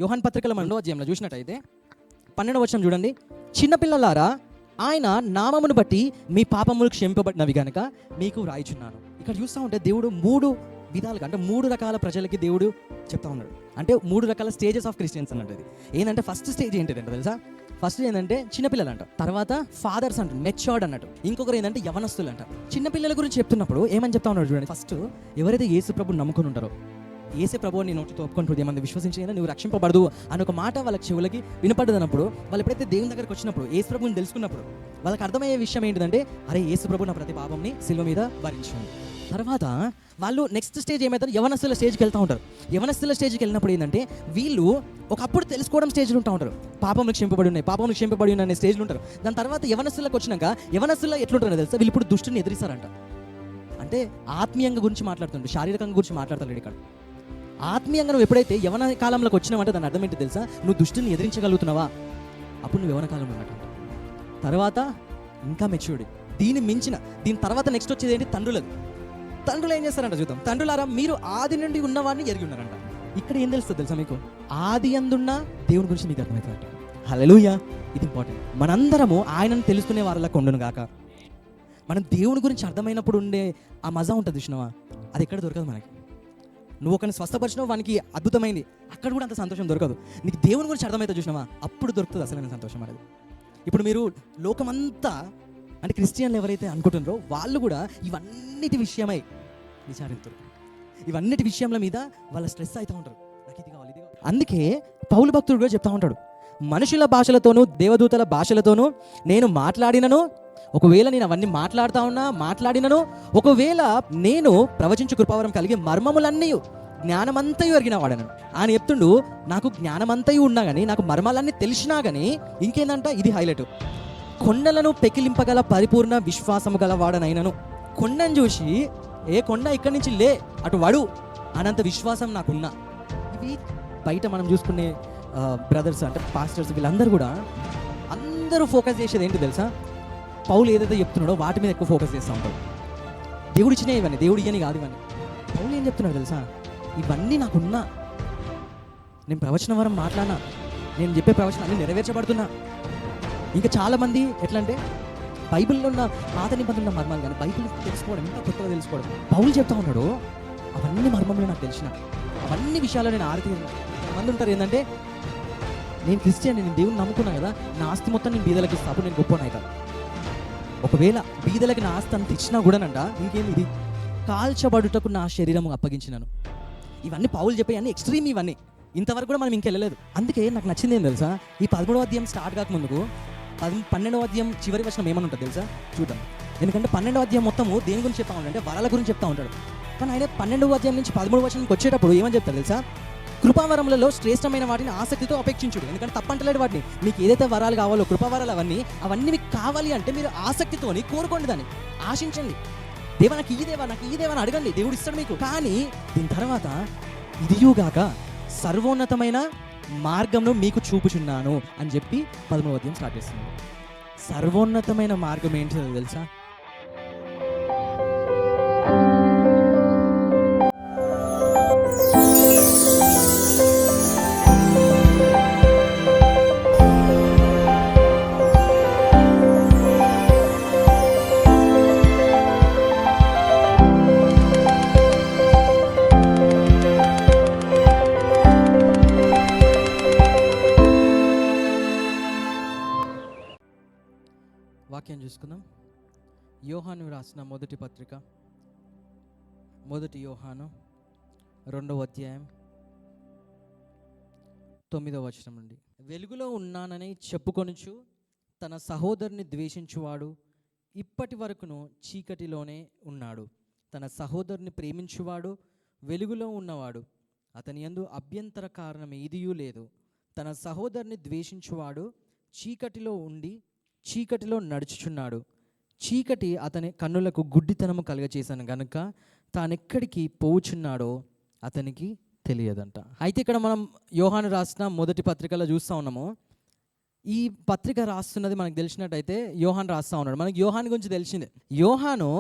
యోహాన్ పత్రికల 2వ అధ్యాయంలో చూసినట్టయితే 12వ వచనం చూడండి. చిన్నపిల్లలారా, ఆయన నామమును బట్టి మీ పాపములు క్షమింపబడినవి గనక మీకు రాయిచున్నాను. ఇక్కడ చూస్తూ ఉంటే దేవుడు 3 విధాలుగా, అంటే 3 రకాల ప్రజలకి దేవుడు చెప్తా ఉన్నాడు. అంటే 3 రకాల స్టేజెస్ ఆఫ్ క్రిస్టియన్స్ అన్నట్టు. ఏంటంటే ఫస్ట్ స్టేజ్ ఏంటిదంటే తెలుసా? ఫస్ట్ ఏంటంటే చిన్నపిల్లలు అంట, తర్వాత ఫాదర్స్ అంటారు, మెచ్యూర్డ్ అన్నట్టు. ఇంకొకరు ఏంటంటే యవనస్తులు అంట. చిన్నపిల్లల గురించి చెప్తున్నప్పుడు ఏమని చెప్తా ఉన్నాడు చూడండి. ఫస్ట్ ఎవరైతే యేసు ప్రభుని నమ్ముకుని ఉంటారో, యేసు ప్రభువు నీ నోటితో ఒప్పుకొని హృదయమందు విశ్వసించి నువ్వు రక్షింపబడదు అని ఒక మాట వాళ్ళ చెవులకి వినపడ్డదన్నప్పుడు, వాళ్ళు ఎప్పుడైతే దేవుని దగ్గరికి వచ్చినప్పుడు, యేసు ప్రభుని తెలుసుకున్నప్పుడు వాళ్ళకి అర్థమయ్యే విషయం ఏంటిదంటే, అరే యేసు ప్రభు నా ప్రతి పాపంని సిలువ మీద భరించాడు. తర్వాత వాళ్ళు నెక్స్ట్ స్టేజ్ ఏమవుతారు, యవనస్తుల స్టేజ్కి వెళ్తూ ఉంటారు. యవనస్తుల స్టేజ్కి వెళ్ళినప్పుడు ఏంటంటే వీళ్ళు ఒకప్పుడు తెలుసుకోవడం స్టేజ్లో ఉంటా ఉంటారు. పాపములు క్షమింపబడి ఉన్నాయి అనే స్టేజ్లో ఉంటారు. దాని తర్వాత యవనస్తులకు వచ్చినాక యవనస్తుల్లో ఎట్లుంటారో తెలుసా, వీళ్ళు ఇప్పుడు దుష్టుని ఎదిరిస్తారంట. అంటే ఆత్మీయంగా గురించి మాట్లాడుతుంటారు, శారీరకంగా గురించి మాట్లాడతారు. ఇక్కడ ఆత్మీయంగా నువ్వు ఎప్పుడైతే యవన కాలంలోకి వచ్చినావంటే దాని అర్థం ఏంటి తెలుసా, నువ్వు దుష్టుని ఎదిరించగలుగుతున్నావా, అప్పుడు నువ్వు యవన కాలంలో ఉన్నట్టు. తర్వాత ఇంకా మెచ్యూరిటీ, దీని తర్వాత నెక్స్ట్ వచ్చేది ఏంటి, తండ్రులు ఏం చేస్తారంట చూద్దాం. తండ్రులారా, మీరు ఆది నుండి ఉన్నవాడిని ఎరిగి ఉన్నారంట. ఇక్కడ ఏం తెలుస్తుంది తెలుసా మీకు, ఆది అందున్న దేవుని గురించి మీకు అర్థమవుతుందంట. హల్లెలూయా, ఇది ఇంపార్టెంట్. మనందరము ఆయనను తెలుసుకునే వాళ్ళకి ఉండును గాక. మనం దేవుని గురించి అర్థమైనప్పుడు ఉండే ఆ మజా ఉంటుంది చూసినావా, అది ఎక్కడ దొరకదు మనకి. నువ్వు ఒకరిని స్వస్థపరిచినావు, వానికి అద్భుతమైంది, అక్కడ కూడా అంత సంతోషం దొరకదు. నీకు దేవుని గురించి అర్థమైతే చూసినావా, అప్పుడు దొరుకుతుంది అసలైన సంతోషం అనేది. ఇప్పుడు మీరు లోకమంతా, అంటే క్రిస్టియన్లు ఎవరైతే అనుకుంటున్నారో వాళ్ళు కూడా ఇవన్నిటి విషయమై విచారిస్తారు. ఇవన్నిటి విషయంల మీద వాళ్ళ స్ట్రెస్ అవుతూ ఉంటారు, నాకు ఇది కావాలి, ఇది కావాలి. అందుకే పౌలు భక్తుడు కూడా చెప్తా ఉంటాడు, మనుషుల భాషలతోనూ దేవదూతల భాషలతోనూ నేను మాట్లాడినను, ఒకవేళ నేను అవన్నీ మాట్లాడినను, ఒకవేళ నేను ప్రవచించు కృపావరం కలిగి మర్మములన్నీ జ్ఞానమంతయు ఎరిగిన వాడను. ఆయన చెప్తుండు, నాకు జ్ఞానమంతయు ఉన్నా కానీ, నాకు మర్మాలన్నీ తెలిసినా కానీ ఇంకేందంట, ఇది హైలైట్, కొండలను పెకిలింపగల పరిపూర్ణ విశ్వాసము గల వాడనైనను. కొండను చూసి ఏ కొండ ఇక్కడి నుంచి లే అటు వడు అనంత విశ్వాసం నాకున్నా. ఇవి బయట మనం చూసుకునే బ్రదర్స్ అంటే పాస్టర్స్, వీళ్ళందరూ కూడా అందరూ ఫోకస్ చేసేది ఏంటి తెలుసా, పౌలు ఏదైతే చెప్తున్నాడో వాటి మీద ఎక్కువ ఫోకస్ చేస్తూ ఉంటాడు. దేవుడు ఇచ్చినవి ఇవన్నీ, దేవుడు ఇవన్నీ కాదు ఇవన్నీ. పౌలు ఏం చెప్తున్నాడు తెలుసా, ఇవన్నీ నాకున్నా, నేను ప్రవచన వరం మాట్లాడినా, నేను చెప్పే ప్రవచనాన్ని నెరవేర్చబడుతున్నా. ఇంకా చాలామంది ఎట్లా అంటే బైబిల్లో ఉన్న పాత నిబంధనల మర్మాలు కానీ బైబిల్ తెలుసుకోవడం, ఇంకా కొత్తగా తెలుసుకోవడం. పౌలు చెప్తా ఉన్నాడు, అవన్నీ మర్మములు నాకు తెలిసిన, అవన్నీ విషయాలు నేను ఆరితీరిన. మంది ఉంటారు ఏంటంటే, నేను క్రిస్టియన్, నేను దేవుని నమ్ముకున్నా కదా, నా ఆస్తి మొత్తం నేను బీదలకి ఇస్తాను, అప్పుడు నేను గొప్పనైతా. ఒకవేళ బీదలకి నా ఆస్తి అంత ఇచ్చినా కూడానంట, ఇంకేమి ఇది కాల్చబడుటకు నా శరీరము అప్పగించినాను. ఇవన్నీ పౌలు చెప్పే అన్ని ఎక్స్ట్రీమ్, ఇవన్నీ ఇంతవరకు కూడా మనం ఇంకెళ్ళలేదు. అందుకే నాకు నచ్చింది ఏం తెలుసా, ఈ 13వ అధ్యాయం స్టార్ట్ కాకముందుకు 12వ అధ్యాయం చివరి వచనం ఏమని ఉంటుంది తెలుసా, చూద్దాం. ఎందుకంటే 12వ అధ్యాయం మొత్తము దేని గురించి చెప్తా ఉంటాడు అంటే వరాల గురించి చెప్తా ఉంటాడు. కానీ ఆయన 12వ అధ్యాయం నుంచి 13వ వచనంకి వచ్చేటప్పుడు ఏమని చెప్తారు తెలుసా, కృపావరములలో శ్రేష్టమైన వాటిని ఆసక్తితో అపేక్షించుడు. ఎందుకంటే తప్పంటలేడు వాటిని, మీకు ఏదైతే వరాలు కావాలో కృపావరాలు అవన్నీ మీకు కావాలి అంటే మీరు ఆసక్తితోని కోరుకోండి, దాన్ని ఆశించండి. దేవా నాకు ఈ దేవా అని అడగండి, దేవుడు ఇస్తాడు మీకు. కానీ దీని తర్వాత ఇదియుగాక సర్వోన్నతమైన మార్గంను మీకు చూపుచున్నాను అని చెప్పి 13వ అధ్యాయం స్టార్ట్ చేస్తున్నాడు. సర్వోన్నతమైన మార్గం ఏంటో తెలుసా, వాక్యం చూసుకుందాం. యోహాను రాసిన మొదటి పత్రిక, 1 యోహాను 2వ అధ్యాయం 9వ వచనం నుండి. వెలుగులో ఉన్నానని చెప్పుకొనుచు తన సహోదరుని ద్వేషించువాడు ఇప్పటి వరకును చీకటిలోనే ఉన్నాడు. తన సహోదరుని ప్రేమించువాడు వెలుగులో ఉన్నవాడు, అతని యందు అభ్యంతర కారణం ఏదియూ లేదు. తన సహోదరుని ద్వేషించువాడు చీకటిలో ఉండి చీకటిలో నడుచుచున్నాడు. చీకటి అతని కన్నులకు గుడ్డితనము కలుగచేశాను గనుక తానెక్కడికి పోచున్నాడో అతనికి తెలియదంట. అయితే ఇక్కడ మనం యోహాను రాసిన మొదటి పత్రికలో చూస్తూ ఉన్నాము. ఈ పత్రిక రాస్తున్నది మనకు తెలిసినట్టయితే యోహాను రాస్తూ ఉన్నాడు. మనకి యోహాను గురించి తెలిసిందే. యోహాను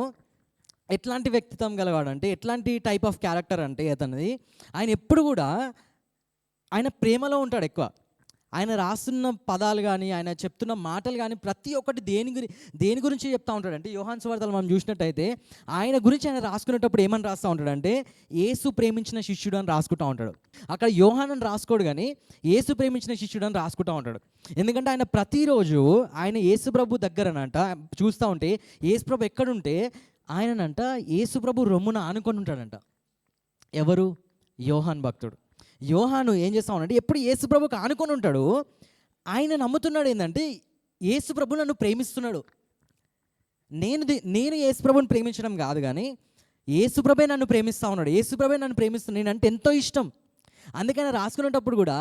ఎట్లాంటి వ్యక్తిత్వం గలవాడు అంటే, ఎట్లాంటి టైప్ ఆఫ్ క్యారెక్టర్ అంటే అతనిది, ఆయన ఎప్పుడు కూడా ఆయన ప్రేమలో ఉంటాడు ఎక్కువ. ఆయన రాస్తున్న పదాలు కానీ, ఆయన చెప్తున్న మాటలు కానీ ప్రతి ఒక్కటి దేని గురించి చెప్తా ఉంటాడంటే, యోహాను సువార్తలో మనం చూసినట్టయితే ఆయన గురించి ఆయన రాసుకునేటప్పుడు ఏమని రాస్తూ ఉంటాడంటే, యేసు ప్రేమించిన శిష్యుడు అని రాసుకుంటూ ఉంటాడు. అక్కడ యోహాను అని రాసుకోడు కానీ యేసు ప్రేమించిన శిష్యుడు అని రాసుకుంటూ ఉంటాడు. ఎందుకంటే ఆయన ప్రతిరోజు ఆయన యేసు ప్రభు దగ్గరనంట చూస్తూ ఉంటే, యేసు ప్రభు ఎక్కడుంటే ఆయననంట యేసు ప్రభు రొమ్మున ఆనుకొని ఉంటాడంట. ఎవరు? యోహాను భక్తుడు. యోహాను ఏం చేస్తా ఉన్నాడంటే ఎప్పుడు యేసు ప్రభుకి ఆనుకొని ఉంటాడు. ఆయన నమ్ముతున్నాడు ఏంటంటే యేసు ప్రభు నన్ను ప్రేమిస్తున్నాడు. నేను యేసు ప్రభుని ప్రేమించడం కాదు కానీ యేసు ప్రభే నన్ను ప్రేమిస్తూ ఉన్నాడు. యేసు ప్రభే నన్ను ప్రేమిస్తున్నాడు. నేనంటే ఎంతో ఇష్టం. అందుకని రాసుకునేటప్పుడు కూడా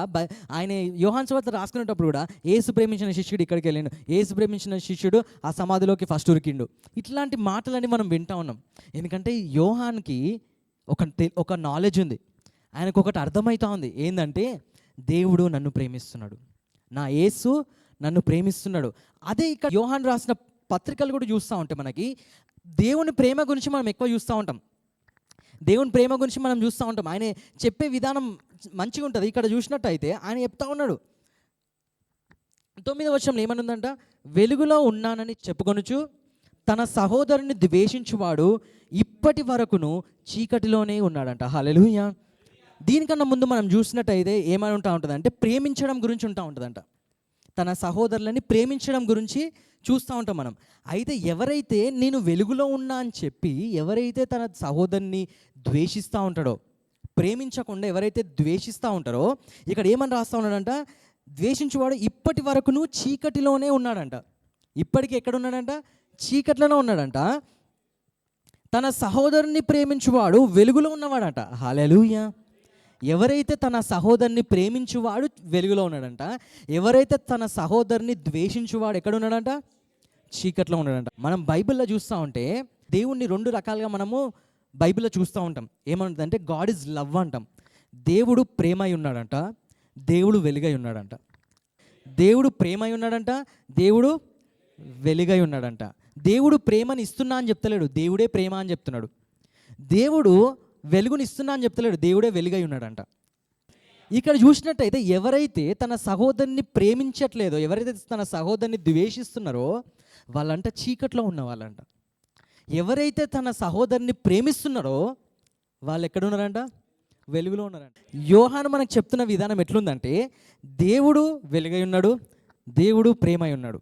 ఆయన యోహాను సువార్త రాసుకునేటప్పుడు కూడా యేసు ప్రేమించిన శిష్యుడు ఇక్కడికి వెళ్ళిండు, యేసు ప్రేమించిన శిష్యుడు ఆ సమాధిలోకి ఫస్ట్ ఉరికిండు. ఇట్లాంటి మాటలన్నీ మనం వింటూ ఉన్నాం. ఎందుకంటే యోహాన్కి ఒక నాలెడ్జ్ ఉంది. ఆయనకు ఒకటి అర్థమవుతా ఉంది. ఏంటంటే దేవుడు నన్ను ప్రేమిస్తున్నాడు, నా యేసు నన్ను ప్రేమిస్తున్నాడు. అదే ఇక్కడ యోహాను రాసిన పత్రికలు కూడా చూస్తూ ఉంటే మనకి దేవుని ప్రేమ గురించి మనం ఎక్కువ చూస్తూ ఉంటాం. దేవుని ప్రేమ గురించి మనం చూస్తూ ఉంటాం. ఆయన చెప్పే విధానం మంచిగా ఉంటుంది. ఇక్కడ చూసినట్టయితే ఆయన చెప్తా ఉన్నాడు 9వ వచనంలో ఏమనుందంట, వెలుగులో ఉన్నానని చెప్పుకొనుచు తన సహోదరుని ద్వేషించువాడు ఇప్పటి వరకును చీకటిలోనే ఉన్నాడంట. హల్లెలూయా. దీనికన్నా ముందు మనం చూసినట్టయితే ఏమని ఉంటా ఉంటుందంటే ప్రేమించడం గురించి ఉంటా ఉంటుందంట. తన సహోదరులని ప్రేమించడం గురించి చూస్తూ ఉంటాం మనం. అయితే ఎవరైతే నేను వెలుగులో ఉన్నా అని చెప్పి ఎవరైతే తన సహోదరుని ద్వేషిస్తూ ఉంటాడో, ప్రేమించకుండా ఎవరైతే ద్వేషిస్తూ ఉంటారో, ఇక్కడ ఏమని రాస్తూ ఉన్నాడంట, ద్వేషించువాడు ఇప్పటి వరకును చీకటిలోనే ఉన్నాడంట. ఇప్పటికీ ఎక్కడ ఉన్నాడంట? చీకట్లోనే ఉన్నాడంట. తన సహోదరుని ప్రేమించువాడు వెలుగులో ఉన్నవాడంట. హల్లెలూయా. ఎవరైతే తన సహోదరుని ప్రేమించువాడు వెలుగులో ఉన్నాడంట. ఎవరైతే తన సహోదరుని ద్వేషించువాడు ఎక్కడ ఉన్నాడంట? చీకట్లో ఉన్నాడంట. మనం బైబిల్లో చూస్తూ ఉంటే దేవుణ్ణి 2 రకాలుగా మనము బైబిల్లో చూస్తూ ఉంటాం. ఏమంటుందంటే గాడ్ ఈజ్ లవ్ అంటాం. దేవుడు ప్రేమై ఉన్నాడంట, దేవుడు వెలుగై ఉన్నాడంట. దేవుడు ప్రేమై ఉన్నాడంట, దేవుడు వెలుగై ఉన్నాడంట. దేవుడు ప్రేమని ఇస్తున్నా అని చెప్తలేడు, దేవుడే ప్రేమ అని చెప్తున్నాడు. దేవుడు వెలుగుని ఇస్తున్నా అని చెప్తలేడు, దేవుడే వెలుగై ఉన్నాడంట. ఇక్కడ చూసినట్టయితే ఎవరైతే తన సహోదరుని ప్రేమించట్లేదో, ఎవరైతే తన సహోదరుని ద్వేషిస్తున్నారో వాళ్ళంట చీకట్లో ఉన్న వాళ్ళంట. ఎవరైతే తన సహోదరుని ప్రేమిస్తున్నారో వాళ్ళు ఎక్కడున్నారంట? వెలుగులో ఉన్నారంట. యోహాను మనకు చెప్తున్న విధానం ఎట్లుందంటే దేవుడు వెలుగై ఉన్నాడు, దేవుడు ప్రేమై ఉన్నాడు.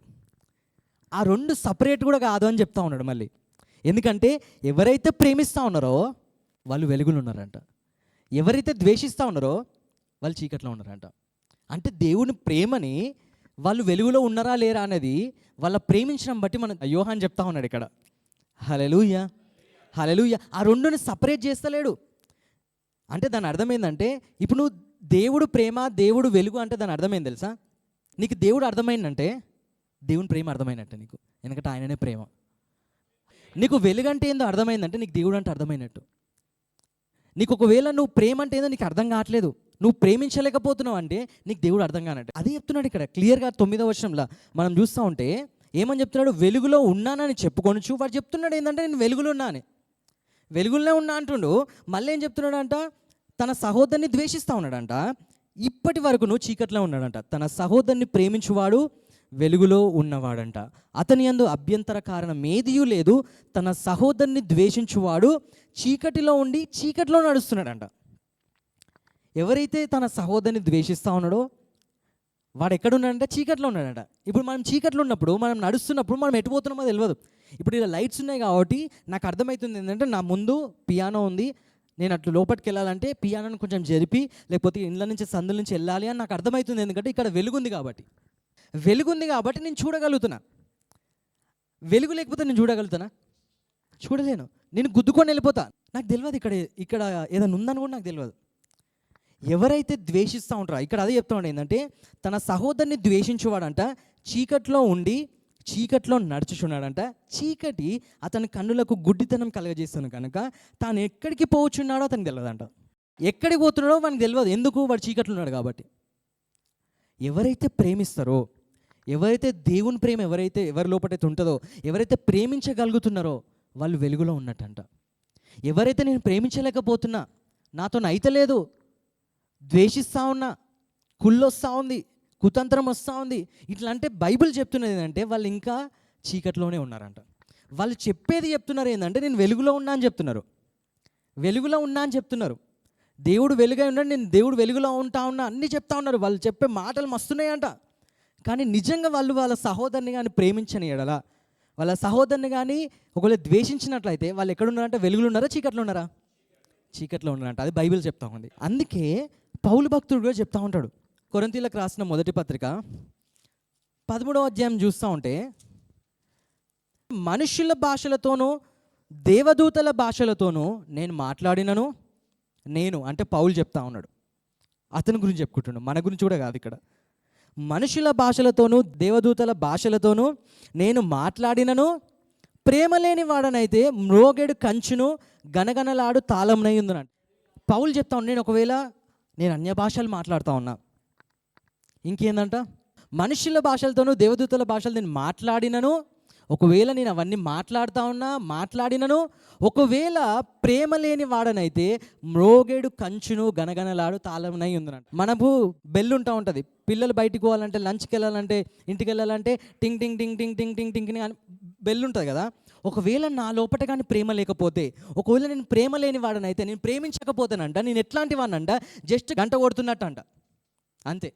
ఆ 2 సపరేట్ కూడా కాదు అని చెప్తా ఉన్నాడు మళ్ళీ. ఎందుకంటే ఎవరైతే ప్రేమిస్తూ ఉన్నారో వాళ్ళు వెలుగులో ఉన్నారంట, ఎవరైతే ద్వేషిస్తూ ఉన్నారో వాళ్ళు చీకట్లో ఉన్నారంట. అంటే దేవుని ప్రేమని వాళ్ళు వెలుగులో ఉన్నారా లేరా అనేది వాళ్ళ ప్రేమించడం బట్టి మన యోహాను చెప్తా ఉన్నాడు ఇక్కడ. హల్లెలూయా, హల్లెలూయా. ఆ 2ని సపరేట్ చేస్తలేడు. అంటే దాని అర్థం ఏంటంటే ఇప్పుడు నువ్వు దేవుడు ప్రేమ, దేవుడు వెలుగు అంటే దాని అర్థమైంది తెలుసా? నీకు దేవుడు అర్థమైందంటే దేవుని ప్రేమ అర్థమైనట్టు నీకు, ఎందుకంటే ఆయననే ప్రేమ. నీకు వెలుగు అంటే ఏందో అర్థమైందంటే నీకు దేవుడు అంటే అర్థమైనట్టు. నీకు ఒకవేళ నువ్వు ప్రేమ అంటే ఏందో నీకు అర్థం కావట్లేదు, నువ్వు ప్రేమించలేకపోతున్నావు అంటే నీకు దేవుడు అర్థం కానట్టు. అదే చెప్తున్నాడు ఇక్కడ క్లియర్గా 9వ వచనంలో మనం చూస్తూ ఉంటే ఏమని చెప్తున్నాడు? వెలుగులో ఉన్నానని చెప్పుకొనుచు. వాడు చెప్తున్నాడు ఏంటంటే నేను వెలుగులో ఉన్నా అని, వెలుగులోనే ఉన్నా అంటుండు. మళ్ళీ ఏం చెప్తున్నాడంట? తన సహోదరుని ద్వేషిస్తూ ఉన్నాడంట, ఇప్పటి వరకు నువ్వు చీకట్లో ఉన్నాడంట. తన సహోదరుని ప్రేమించువాడు వెలుగులో ఉన్నవాడంట, అతని యందు అభ్యంతర కారణం ఏదియూ లేదు. తన సహోదరుని ద్వేషించువాడు చీకటిలో ఉండి చీకటిలో నడుస్తున్నాడంట. ఎవరైతే తన సహోదరుని ద్వేషిస్తూ ఉన్నాడో వాడు ఎక్కడున్నాడంటే చీకట్లో ఉన్నాడంట. ఇప్పుడు మనం చీకట్లో ఉన్నప్పుడు మనం నడుస్తున్నప్పుడు మనం ఎటు పోతున్నామో తెలియదు. ఇప్పుడు ఇలా లైట్స్ ఉన్నాయి కాబట్టి నాకు అర్థమవుతుంది ఏంటంటే నా ముందు పియానో ఉంది, నేను అట్లా లోపలికి వెళ్ళాలంటే పియానోని కొంచెం జరిపి లేకపోతే ఇండ్ల నుంచి సందుల నుంచి వెళ్ళాలి అని నాకు అర్థమవుతుంది. ఎందుకంటే ఇక్కడ వెలుగుంది కాబట్టి, వెలుగుంది కాబట్టి నేను చూడగలుగుతున్నా. వెలుగు లేకపోతే నేను చూడగలుగుతానా? చూడలేను. నేను గుద్దుకొని వెళ్ళిపోతా. నాకు తెలియదు ఇక్కడ ఏదైనా ఉందని కూడా నాకు తెలియదు. ఎవరైతే ద్వేషిస్తూ ఉంటారో ఇక్కడ అదే చెప్తున్నాడు ఏంటంటే తన సహోదరుని ద్వేషించేవాడంట చీకట్లో ఉండి చీకట్లో నడుచుచున్నాడంట. చీకటి అతని కన్నులకు గుడ్డితనం కలగజేస్తుంది కనుక తాను ఎక్కడికి పోవచ్చున్నాడో అతనికి తెలియదంట. ఎక్కడికి పోతున్నాడో వానికి తెలియదు. ఎందుకు? వాడు చీకట్లో ఉన్నాడు కాబట్టి. ఎవరైతే ప్రేమిస్తారో, ఎవరైతే దేవుని ప్రేమ ఎవరి లోపటైతే ఉంటుందో, ఎవరైతే ప్రేమించగలుగుతున్నారో వాళ్ళు వెలుగులో ఉన్నట్టంట. ఎవరైతే నేను ప్రేమించలేకపోతున్నా, నాతో అయితలేదు, ద్వేషిస్తా ఉన్నా, కుళ్ళు వస్తూ ఉంది, కుతంత్రం వస్తూ ఉంది. ఇట్లా అంటే బైబిల్ చెప్తున్నది ఏంటంటే వాళ్ళు ఇంకా చీకట్లోనే ఉన్నారంట. వాళ్ళు చెప్పేది చెప్తున్నారు ఏంటంటే నేను వెలుగులో ఉన్నా అని చెప్తున్నారు, వెలుగులో ఉన్నా అని చెప్తున్నారు. దేవుడు వెలుగై ఉన్నాడు, నేను దేవుడు వెలుగులో ఉంటా ఉన్నా అన్నీ చెప్తా ఉన్నారు. వాళ్ళు చెప్పే మాటలు మస్తున్నాయంట. కానీ నిజంగా వాళ్ళు వాళ్ళ సహోదరుని కానీ ప్రేమించని ఎడల, వాళ్ళ సహోదరుని కానీ ఒకవేళ ద్వేషించినట్లయితే వాళ్ళు ఎక్కడ ఉన్నారంటే వెలుగులో ఉన్నారా, చీకట్లో ఉన్నారా? చీకట్లో ఉన్నారంట. అది బైబిల్ చెప్తా ఉంది. అందుకే పౌలు భక్తుడు కూడా చెప్తా ఉంటాడు. కొరింథీయులకు రాసిన మొదటి పత్రిక 13వ అధ్యాయం చూస్తూ ఉంటే, మనుషుల భాషలతోనూ దేవదూతల భాషలతోనూ నేను మాట్లాడినను, నేను అంటే పౌలు చెప్తా ఉన్నాడు, అతని గురించి చెప్పుకుంటున్నాడు, మన గురించి కూడా కాదు. ఇక్కడ మనుషుల భాషలతోనూ దేవదూతల భాషలతోనూ నేను మాట్లాడినను, ప్రేమ లేని వాడనైతే మ్రోగెడు కంచును గనగనలాడు తాళంనై ఉందనంట. పౌలు చెప్తా ఉన్నాడు, నేను అన్య భాషలు మాట్లాడుతూ ఉన్నా, ఇంకేందంట, మనుషుల భాషలతోనూ దేవదూతల భాషలు నేను మాట్లాడినను, ఒకవేళ నేను అవన్నీ మాట్లాడినను, ఒకవేళ ప్రేమ లేని వాడనైతే మ్రోగేడు కంచును గనగనలాడు తాళంనై ఉందనంట. మనకు బెల్ ఉంటా ఉంటుంది, పిల్లలు బయటికి పోవాలంటే, లంచ్కి వెళ్ళాలంటే, ఇంటికి వెళ్ళాలంటే టింగ్ టింగ్ టింగ్ టింగ్ టింగ్ టింగ్ టింగ్ అని బెల్ ఉంటుంది కదా. ఒకవేళ నా లోపట కానీ ప్రేమ లేకపోతే, ఒకవేళ నేను ప్రేమ లేని వాడనైతే, నేను ప్రేమించకపోతేనంట, నేను ఎట్లాంటి వాడినంట, జస్ట్ గంట కొడుతున్నట్టు అంట, అంతే.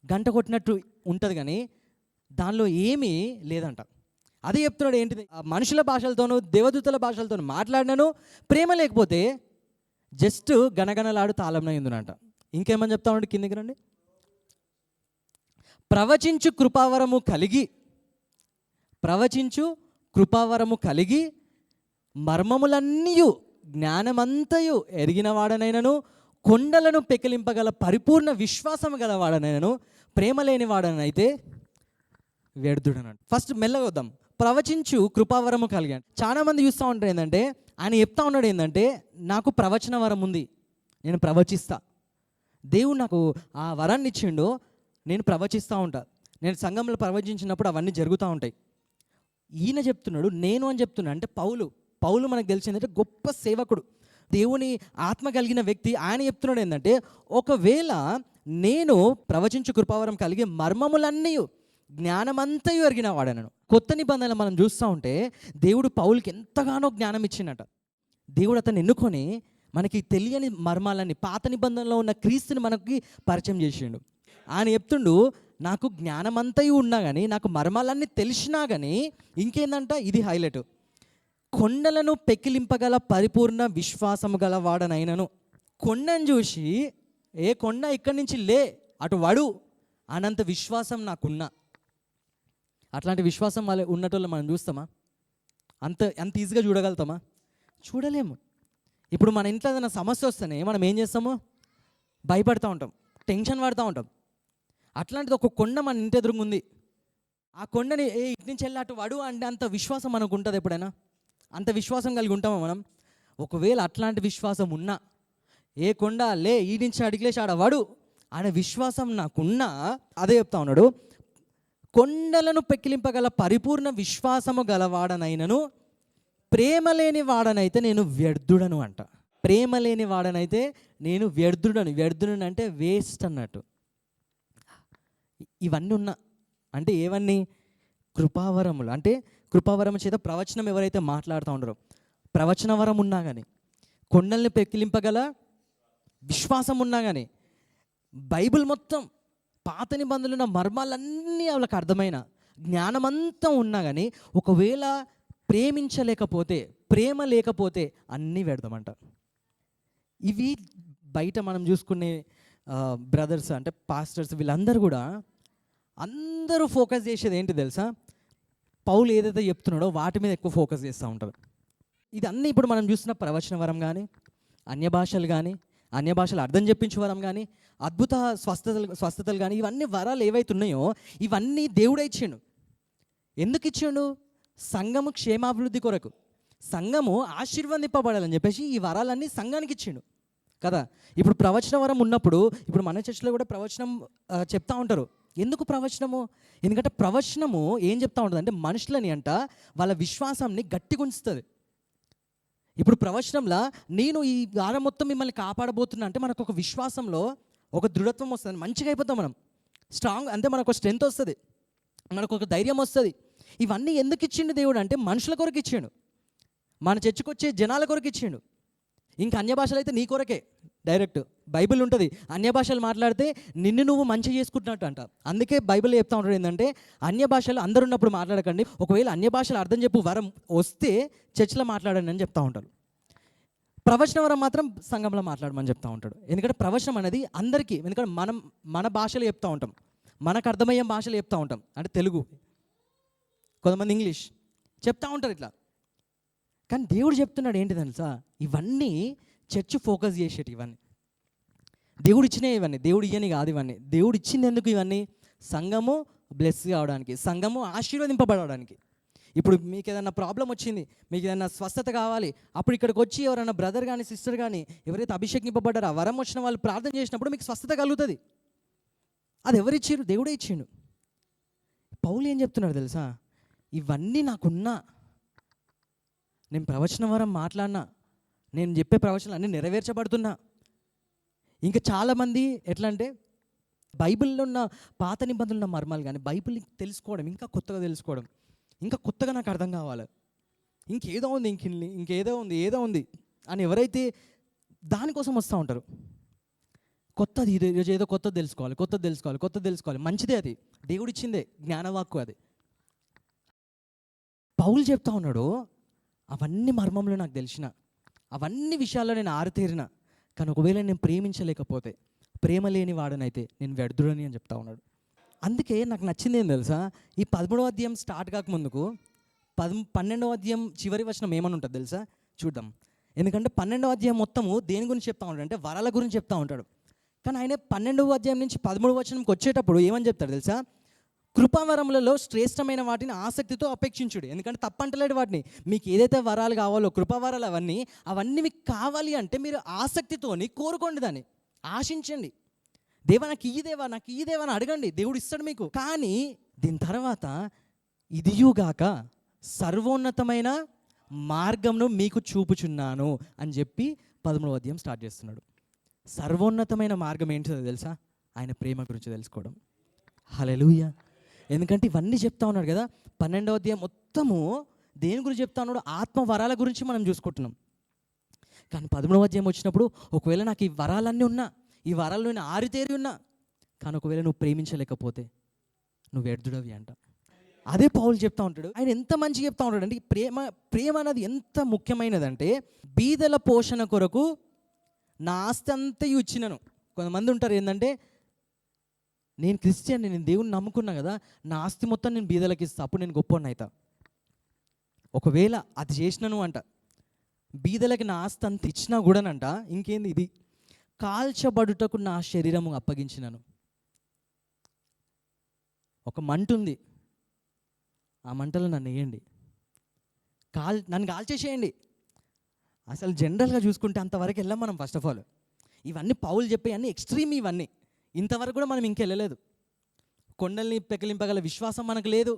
గంట కొట్టినట్టు ఉంటుంది కానీ దానిలో ఏమీ లేదంట. అదే చెప్తున్నాడు, ఏంటిది, మనుషుల భాషలతోనూ దేవదూతల భాషలతోనూ మాట్లాడినాను, ప్రేమ లేకపోతే జస్ట్ గనగనలాడు తాళంనై ఉందనంట. ఇంకేమని చెప్తా ఉంటే కిందికి రండి. ప్రవచించు కృపావరము కలిగి మర్మములన్నీయు జ్ఞానమంతయు ఎరిగిన వాడనైనను, కొండలను పెకిలింపగల పరిపూర్ణ విశ్వాసము గల వాడనైనను, ప్రేమ లేని వాడనైతే వ్యర్థుడనంట. ఫస్ట్ మెల్లగా వద్దాం. ప్రవచించు కృపావరము కలిగాను. చాలామంది చూస్తూ ఉంటారు ఏంటంటే, ఆయన చెప్తా ఉన్నాడు ఏంటంటే, నాకు ప్రవచన వరం ఉంది, నేను ప్రవచిస్తా, దేవుడు నాకు ఆ వరాన్ని ఇచ్చిండు, నేను ప్రవచిస్తూ ఉంటా, నేను సంఘంలో ప్రవచించినప్పుడు అవన్నీ జరుగుతూ ఉంటాయి. ఈయన చెప్తున్నాడు నేను అని చెప్తున్నా. అంటే పౌలు మనకు తెలిసిందంటే గొప్ప సేవకుడు, దేవుని ఆత్మ కలిగిన వ్యక్తి. ఆయన చెప్తున్నాడు ఏంటంటే, ఒకవేళ నేను ప్రవచించు కృపావరం కలిగి మర్మములన్నీ జ్ఞానమంతయు ఎరిగిన వాడనను. కొత్త నిబంధనలు మనం చూస్తూ ఉంటే దేవుడు పౌలుకి ఎంతగానో జ్ఞానం ఇచ్చినట. దేవుడు అతను ఎన్నుకొని మనకి తెలియని మర్మాలన్నీ, పాత నిబంధనలో ఉన్న క్రీస్తుని మనకి పరిచయం చేసిండు. ఆయన చెప్తుండు, నాకు జ్ఞానమంతయు ఉన్నా కానీ, నాకు మర్మాలన్నీ తెలిసినా కానీ, ఇంకేందంట, ఇది హైలైట్, కొండలను పెకిలింపగల పరిపూర్ణ విశ్వాసము గల వాడనైనను. కొండను చూసి, ఏ కొండ ఇక్కడి నుంచి లే అటు వడు అనంత విశ్వాసం నాకున్నా. అట్లాంటి విశ్వాసం ఉన్నటోళ్ళు మనం చూస్తామా? అంత ఈజీగా చూడగలుగుతామా? చూడలేము. ఇప్పుడు మన ఇంట్లో ఏదైనా సమస్య వస్తేనే మనం ఏం చేస్తాము? భయపడుతూ ఉంటాం, టెన్షన్ పడుతూ ఉంటాం. అట్లాంటిది ఒక కొండ మన ఇంటి ఎదురుగా ఉంది, ఆ కొండని ఇటు నుంచి వెళ్ళి అటు వడు అంటే అంత విశ్వాసం మనకు ఉంటుంది ఎప్పుడైనా? అంత విశ్వాసం కలిగి ఉంటామా మనం? ఒకవేళ అట్లాంటి విశ్వాసం ఉన్నా, ఏ కొండ లే ఈ నుంచి అడిగిలేసి ఆడవాడు అనే విశ్వాసం నాకున్నా, అదే చెప్తా ఉన్నాడు, కొండలను పెకిలింపగల పరిపూర్ణ విశ్వాసము గలవాడనైనను, ప్రేమ లేని వాడనైతే నేను వ్యర్థుడను అంట. ప్రేమ లేని వాడనైతే నేను వ్యర్థుడను అంటే వేస్ట్ అన్నట్టు. ఇవన్నీ ఉన్నా అంటే ఏవన్నీ? కృపావరములు. అంటే కృపావరం చేత ప్రవచనం ఎవరైతే మాట్లాడుతూ ఉన్నారో, ప్రవచన వరం ఉన్నా కానీ, కొండల్ని పెకిలింపగల విశ్వాసం ఉన్నా కానీ, బైబిల్ మొత్తం పాత నిబంధనలు ఉన్న మర్మాలన్నీ వాళ్ళకి అర్థమైన జ్ఞానమంతా ఉన్నా కానీ, ఒకవేళ ప్రేమించలేకపోతే, ప్రేమ లేకపోతే అన్నీ వ్యర్థమంట. ఇవి బయట మనం చూసుకునే బ్రదర్స్ అంటే పాస్టర్స్, వీళ్ళందరూ కూడా అందరూ ఫోకస్ చేసేది ఏంటి తెలుసా? పౌలు ఏదైతే చెప్తున్నాడో వాటి మీద ఎక్కువ ఫోకస్ చేస్తూ ఉంటారు. ఇది అన్నీ ఇప్పుడు మనం చూస్తున్న ప్రవచన వరం కానీ, అన్య భాషలు అర్థం చెప్పించే వరం కానీ, అద్భుత స్వస్థతలు కానీ, ఇవన్నీ వరాలు ఏవైతే ఉన్నాయో ఇవన్నీ దేవుడే ఇచ్చిండు. ఎందుకు ఇచ్చిండు? సంఘము క్షేమాభివృద్ధి కొరకు, సంఘము ఆశీర్వదింపబడాలని చెప్పేసి ఈ వరాలన్నీ సంఘానికి ఇచ్చిండు కదా. ఇప్పుడు ప్రవచన వరం ఉన్నప్పుడు, ఇప్పుడు మన చర్చిలో కూడా ప్రవచనం చెప్తా ఉంటారు. ఎందుకు ప్రవచనము? ఎందుకంటే ప్రవచనము ఏం చెప్తా ఉంటుంది అంటే, మనుషులని అంట వాళ్ళ విశ్వాసాన్ని గట్టిగా ఉంచుతుంది. ఇప్పుడు ప్రవచనంలో నేను ఈ వారం మొత్తం మిమ్మల్ని కాపాడబోతున్నా అంటే మనకు ఒక విశ్వాసంలో ఒక దృఢత్వం వస్తుంది, మంచిగా అయిపోతాం మనం, స్ట్రాంగ్ అంటే మనకు ఒక స్ట్రెంత్ వస్తుంది, మనకు ఒక ధైర్యం వస్తుంది. ఇవన్నీ ఎందుకు ఇచ్చిండు దేవుడు అంటే మనుషుల కొరకు ఇచ్చిండు, మన చర్చకొచ్చే జనాల కొరకు ఇచ్చిండు. ఇంకా అన్య భాషలు అయితే నీ కొరకే. డైరెక్ట్ బైబిల్ ఉంటుంది, అన్య భాషలు మాట్లాడితే నిన్ను నువ్వు మంచి చేసుకుంటున్నట్టు అంట. అందుకే బైబిల్ చెప్తా ఉంటాడు ఏంటంటే అన్య భాషలు అందరు ఉన్నప్పుడు మాట్లాడకండి, ఒకవేళ అన్య భాషలు అర్థం చెప్పు వరం వస్తే చర్చిలో మాట్లాడండి అని చెప్తా ఉంటారు. ప్రవచన వరం మాత్రం సంఘంలో మాట్లాడమని చెప్తా ఉంటాడు. ఎందుకంటే ప్రవచనం అనేది అందరికీ, ఎందుకంటే మన భాషలు చెప్తూ ఉంటాం, మనకు అర్థమయ్యే భాషలు చెప్తూ ఉంటాం, అంటే తెలుగు, కొంతమంది ఇంగ్లీష్ చెప్తా ఉంటారు ఇట్లా. కానీ దేవుడు చెప్తున్నాడు ఏంటి తెలుసా, ఇవన్నీ చర్చ్ ఫోకస్ చేసేటి, ఇవన్నీ దేవుడు ఇచ్చినవి, ఇవన్నీ దేవుడు ఇయ్యని కాదు, ఇవన్నీ దేవుడు ఇచ్చింది ఎందుకు, ఇవన్నీ సంఘము బ్లెస్ కావడానికి, సంఘము ఆశీర్వదింపబడడానికి. ఇప్పుడు మీకు ఏదైనా ప్రాబ్లం వచ్చింది, మీకు ఏదైనా స్వస్థత కావాలి, అప్పుడు ఇక్కడికి వచ్చి ఎవరైనా బ్రదర్ కానీ సిస్టర్ కానీ ఎవరైతే అభిషేకింపబడ్డారో ఆ వరం వచ్చిన వాళ్ళు ప్రార్థన చేసినప్పుడు మీకు స్వస్థత కలుగుతుంది. అది ఎవరిచ్చారు? దేవుడే ఇచ్చిండు. పౌలు ఏం చెప్తున్నాడు తెలుసా, ఇవన్నీ నాకున్నా, నేను ప్రవచన వరం మాట్లాడినా, నేను చెప్పే ప్రవచనాలు అన్నీ నెరవేర్చబడుతున్నా. ఇంకా చాలామంది ఎట్లా అంటే బైబిల్లో ఉన్న పాత నిబంధనలు ఉన్న మర్మాలు కానీ బైబిల్ని తెలుసుకోవడం, ఇంకా కొత్తగా తెలుసుకోవడం, ఇంకా కొత్తగా నాకు అర్థం కావాలి, ఇంకేదో ఉంది, ఇంకేదో ఉంది, ఏదో ఉంది అని ఎవరైతే దానికోసం వస్తూ ఉంటారు, కొత్తది ఈరోజు ఏదో కొత్తది తెలుసుకోవాలి, మంచిదే, అది దేవుడిచ్చిందే జ్ఞానవాక్కు. అది పౌలు చెప్తా ఉన్నాడు, అవన్నీ మర్మంలో నాకు తెలిసిన, అవన్నీ విషయాల్లో నేను ఆరితేరిన, కానీ ఒకవేళ నేను ప్రేమించలేకపోతే, ప్రేమ లేని వాడనైతే నేను వ్యర్థుడని అని చెప్తా ఉన్నాడు. అందుకే నాకు నచ్చింది ఏం తెలుసా, ఈ 13వ అధ్యాయం స్టార్ట్ కాకముందుకు 12వ అధ్యాయం చివరి వచనం ఏమని ఉంటుంది తెలుసా, చూద్దాం. ఎందుకంటే 12వ అధ్యాయం మొత్తము దేని గురించి చెప్తా ఉంటాడు అంటే వరాల గురించి చెప్తా ఉంటాడు. కానీ ఆయన 12వ అధ్యాయం నుంచి 13వ వచనంకి వచ్చేటప్పుడు ఏమని చెప్తాడు తెలుసా, కృపావరములలో శ్రేష్టమైన వాటిని ఆసక్తితో అపేక్షించుడు. ఎందుకంటే తప్పంటలేడు వాటిని, మీకు ఏదైతే వరాలు కావాలో కృపావరాలు అవన్నీ మీకు కావాలి అంటే మీరు ఆసక్తితోని కోరుకోండి, దాన్ని ఆశించండి. దేవా నాకు ఈ దేవా అని అడగండి, దేవుడు ఇస్తాడు మీకు. కానీ దీని తర్వాత ఇదియుగాక సర్వోన్నతమైన మార్గంను మీకు చూపుచున్నాను అని చెప్పి 13వ అధ్యాయం స్టార్ట్ చేస్తున్నాడు. సర్వోన్నతమైన మార్గం ఏంటో తెలుసా, ఆయన ప్రేమ గురించి తెలుసుకోవడం. హల్లెలూయా. ఎందుకంటే ఇవన్నీ చెప్తా ఉన్నాడు కదా, 12వ అధ్యాయం మొత్తము దేని గురించి చెప్తా ఉన్నాడు, ఆత్మ వరాల గురించి మనం చూసుకుంటున్నాం. కానీ 13వ అధ్యాయం వచ్చినప్పుడు ఒకవేళ నాకు ఈ వరాలన్నీ ఉన్నా, ఈ వరాల్లో నేను ఆరితేరి ఉన్నా, కానీ ఒకవేళ నువ్వు ప్రేమించలేకపోతే నువ్వు వ్యర్థుడవి అంట. అదే పౌలు చెప్తా ఉంటాడు. ఆయన ఎంత మంచిగా చెప్తా ఉంటాడు అంటే ప్రేమ అనేది ఎంత ముఖ్యమైనదంటే, బీదల పోషణ కొరకు నా ఆస్తి అంతా ఇచ్చినాను. కొంతమంది ఉంటారు ఏంటంటే, నేను క్రిస్టియన్, నేను దేవుని నమ్ముకున్నా కదా, నా ఆస్తి మొత్తం నేను బీదలకి ఇస్తా, అప్పుడు నేను గొప్పవాడిని అవుతా. ఒకవేళ అది చేసినాను అంట, బీదలకి నా ఆస్తి అంత ఇచ్చినా కూడానంట, ఇంకేంది ఇది, కాల్చబడుటకు నా శరీరము అప్పగించినాను. ఒక మంట ఉంది, ఆ మంటలో నన్ను వేయండి, నన్ను కాల్చేసేయండి. అసలు జనరల్గా చూసుకుంటే అంతవరకు వెళ్ళాం మనం. ఫస్ట్ ఆఫ్ ఆల్ ఇవన్నీ పౌలు చెప్పే అన్ని ఎక్స్ట్రీమ్, ఇవన్నీ ఇంతవరకు కూడా మనం ఇంకెళ్ళలేదు. కొండల్ని పెకిలింపగల విశ్వాసం మనకు లేదు,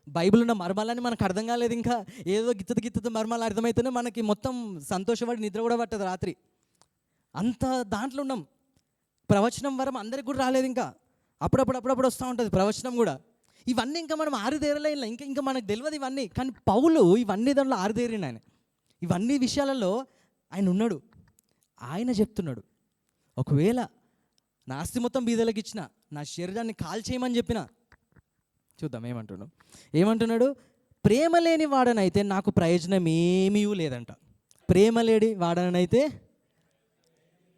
బైబిల్ ఉన్న మర్మాలని మనకు అర్థం కాలేదు, ఇంకా ఏదో గిత్తత మర్మాలు అర్థమవుతూనే మనకి మొత్తం సంతోషపడి నిద్ర కూడా పట్టదు రాత్రి, అంత దాంట్లో ఉన్నాం. ప్రవచనం వరం అందరికి కూడా రాలేదు, ఇంకా అప్పుడప్పుడు వస్తూ ఉంటుంది ప్రవచనం కూడా. ఇవన్నీ ఇంకా మనం ఆరుదేరలే, ఇంకా మనకు తెలియదు ఇవన్నీ. కానీ పౌలు ఇవన్నీ దాంట్లో ఆరుదేరిన ఆయన, ఇవన్నీ విషయాలలో ఆయన ఉన్నాడు. ఆయన చెప్తున్నాడు, ఒకవేళ నా ఆస్తి మొత్తం బీదలకు ఇచ్చిన, నా శరీరాన్ని కాల్చేయమని చెప్పిన, చూద్దాం ఏమంటున్నాడు. ప్రేమ లేని వాడనైతే నాకు ప్రయోజనం ఏమీ లేదంట. ప్రేమ లేని వాడనైతే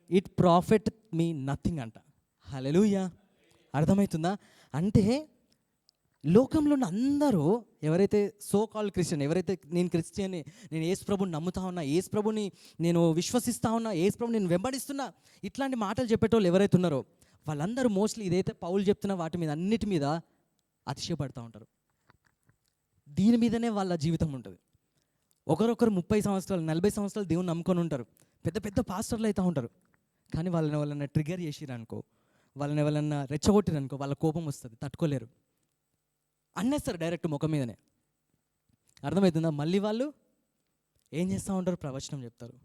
ఇట్ ప్రాఫిట్ మీ నథింగ్ అంట. హల్లెలూయా. అర్థమవుతుందా? అంటే లోకంలో ఉన్న అందరూ ఎవరైతే సో కాల్డ్ క్రిస్టియన్, ఎవరైతే నేను క్రిస్టియన్, నేను యేసు ప్రభుని నమ్ముతా ఉన్నా, యేసు ప్రభుని నేను విశ్వసిస్తా ఉన్నా, యేసు ప్రభుని నేను వెంబడిస్తున్నా, ఇట్లాంటి మాటలు చెప్పేటోళ్ళు ఎవరైతే ఉన్నారో వాళ్ళందరూ మోస్ట్లీ ఇదైతే పౌలు చెప్తున్న వాటి మీద అన్నిటి మీద అతిశయపడుతూ ఉంటారు. దీని మీదనే వాళ్ళ జీవితం ఉంటుంది. ఒకరొకరు 30 సంవత్సరాలు 40 సంవత్సరాలు దేవుని నమ్ముకొని ఉంటారు, పెద్ద పెద్ద పాస్టర్లు అవుతూ ఉంటారు. కానీ వాళ్ళని ట్రిగర్ చేసిరనుకో, వాళ్ళని ఎవరన్నా రెచ్చగొట్టిరనుకో, వాళ్ళ కోపం వస్తుంది, తట్టుకోలేరు, అన్నేస్తారు డైరెక్ట్ ముఖం మీదనే. అర్థమవుతుందా? మళ్ళీ వాళ్ళు ఏం చేస్తూ ఉంటారు, ప్రవచనం చెప్తారు,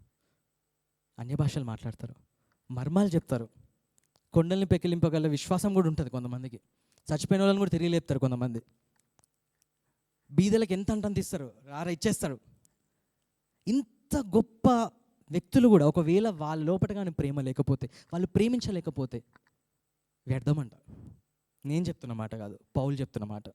అన్య భాషలు మాట్లాడతారు, మర్మాలు చెప్తారు, కొండల్ని పెకిలింపగల విశ్వాసం కూడా ఉంటుంది కొంతమందికి. చచ్చిపోయిన వాళ్ళని కూడా తిరిగి లేపుతారు కొంతమంది. బీదలకు ఎంత అంతంత ఇస్తారు, రారా ఇచ్చేస్తారు. ఇంత గొప్ప వ్యక్తులు కూడా ఒకవేళ వాళ్ళ లోపల కానీ ప్రేమ లేకపోతే, వాళ్ళు ప్రేమించలేకపోతే వ్యర్థమంట. నేను చెప్తున్న మాట కాదు, పౌలు చెప్తున్న మాట.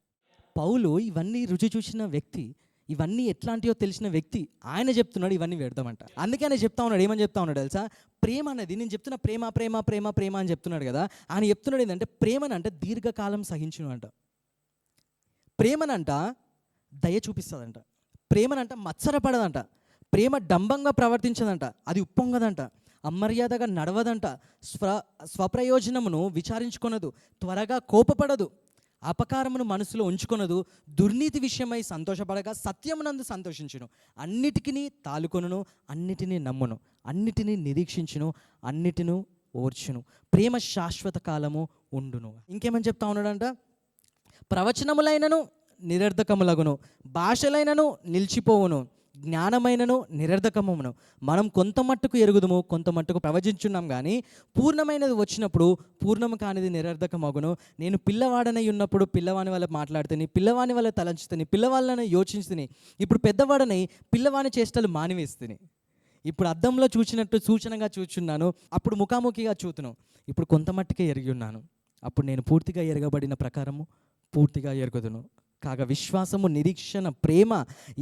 పౌలు ఇవన్నీ రుచి చూసిన వ్యక్తి, ఇవన్నీ ఎట్లాంటివో తెలిసిన వ్యక్తి, ఆయన చెప్తున్నాడు ఇవన్నీ వ్యర్థమంట. అందుకే ఆయన చెప్తా ఉన్నాడు, ఏమని చెప్తా ఉన్నాడు తెలుసా? ప్రేమ అనేది, నేను చెప్తున్న ప్రేమ ప్రేమ ప్రేమ ప్రేమ అని చెప్తున్నాడు కదా, ఆయన చెప్తున్నాడు ఏంటంటే ప్రేమనంట దీర్ఘకాలం సహించును అంట. ప్రేమనంట దయ చూపిస్తుందంట. ప్రేమనంట మత్సరపడదంట. ప్రేమ డంబంగా ప్రవర్తించదంట. అది ఉప్పొంగదంట. అమర్యాదగా నడవదంట. స్వప్రయోజనమును విచారించుకొనదు. త్వరగా కోపపడదు. అపకారమును మనసులో ఉంచుకొనదు. దుర్నీతి విషయమై సంతోషపడగా సత్యమునందు సంతోషించును. అన్నిటికీ తాలుకొనును, అన్నిటినీ నమ్మును, అన్నిటినీ నిరీక్షించును, అన్నిటిని ఓర్చును. ప్రేమ శాశ్వత కాలము ఉండును. ఇంకేమని చెప్తా ఉన్నాడంట? ప్రవచనములైనను నిరర్ధకములగును, భాషలైనను నిలిచిపోవును, జ్ఞానమైనను నిరర్ధకమును. మనం కొంత మట్టుకు ఎరుగుదుము, కొంత మట్టుకు ప్రవచించున్నాం కానీ పూర్ణమైనది వచ్చినప్పుడు పూర్ణము కానిది నిరర్ధకమగును. నేను పిల్లవాడనై ఉన్నప్పుడు పిల్లవాని వల్ల మాట్లాడుతుని, పిల్లవాని వల్ల తలంచుతుని, పిల్లవాళ్ళని యోచించుతుని. ఇప్పుడు పెద్దవాడనై పిల్లవాని చేష్టలు మానివేస్తుని. ఇప్పుడు అద్దంలో చూచినట్టు సూచనగా చూచున్నాను, అప్పుడు ముఖాముఖిగా చూతును. ఇప్పుడు కొంత మట్టుకే ఎరిగి ఉన్నాను, అప్పుడు నేను పూర్తిగా ఎరగబడిన ప్రకారము పూర్తిగా ఎరుగుదును. కాగా విశ్వాసము, నిరీక్షణ, ప్రేమ,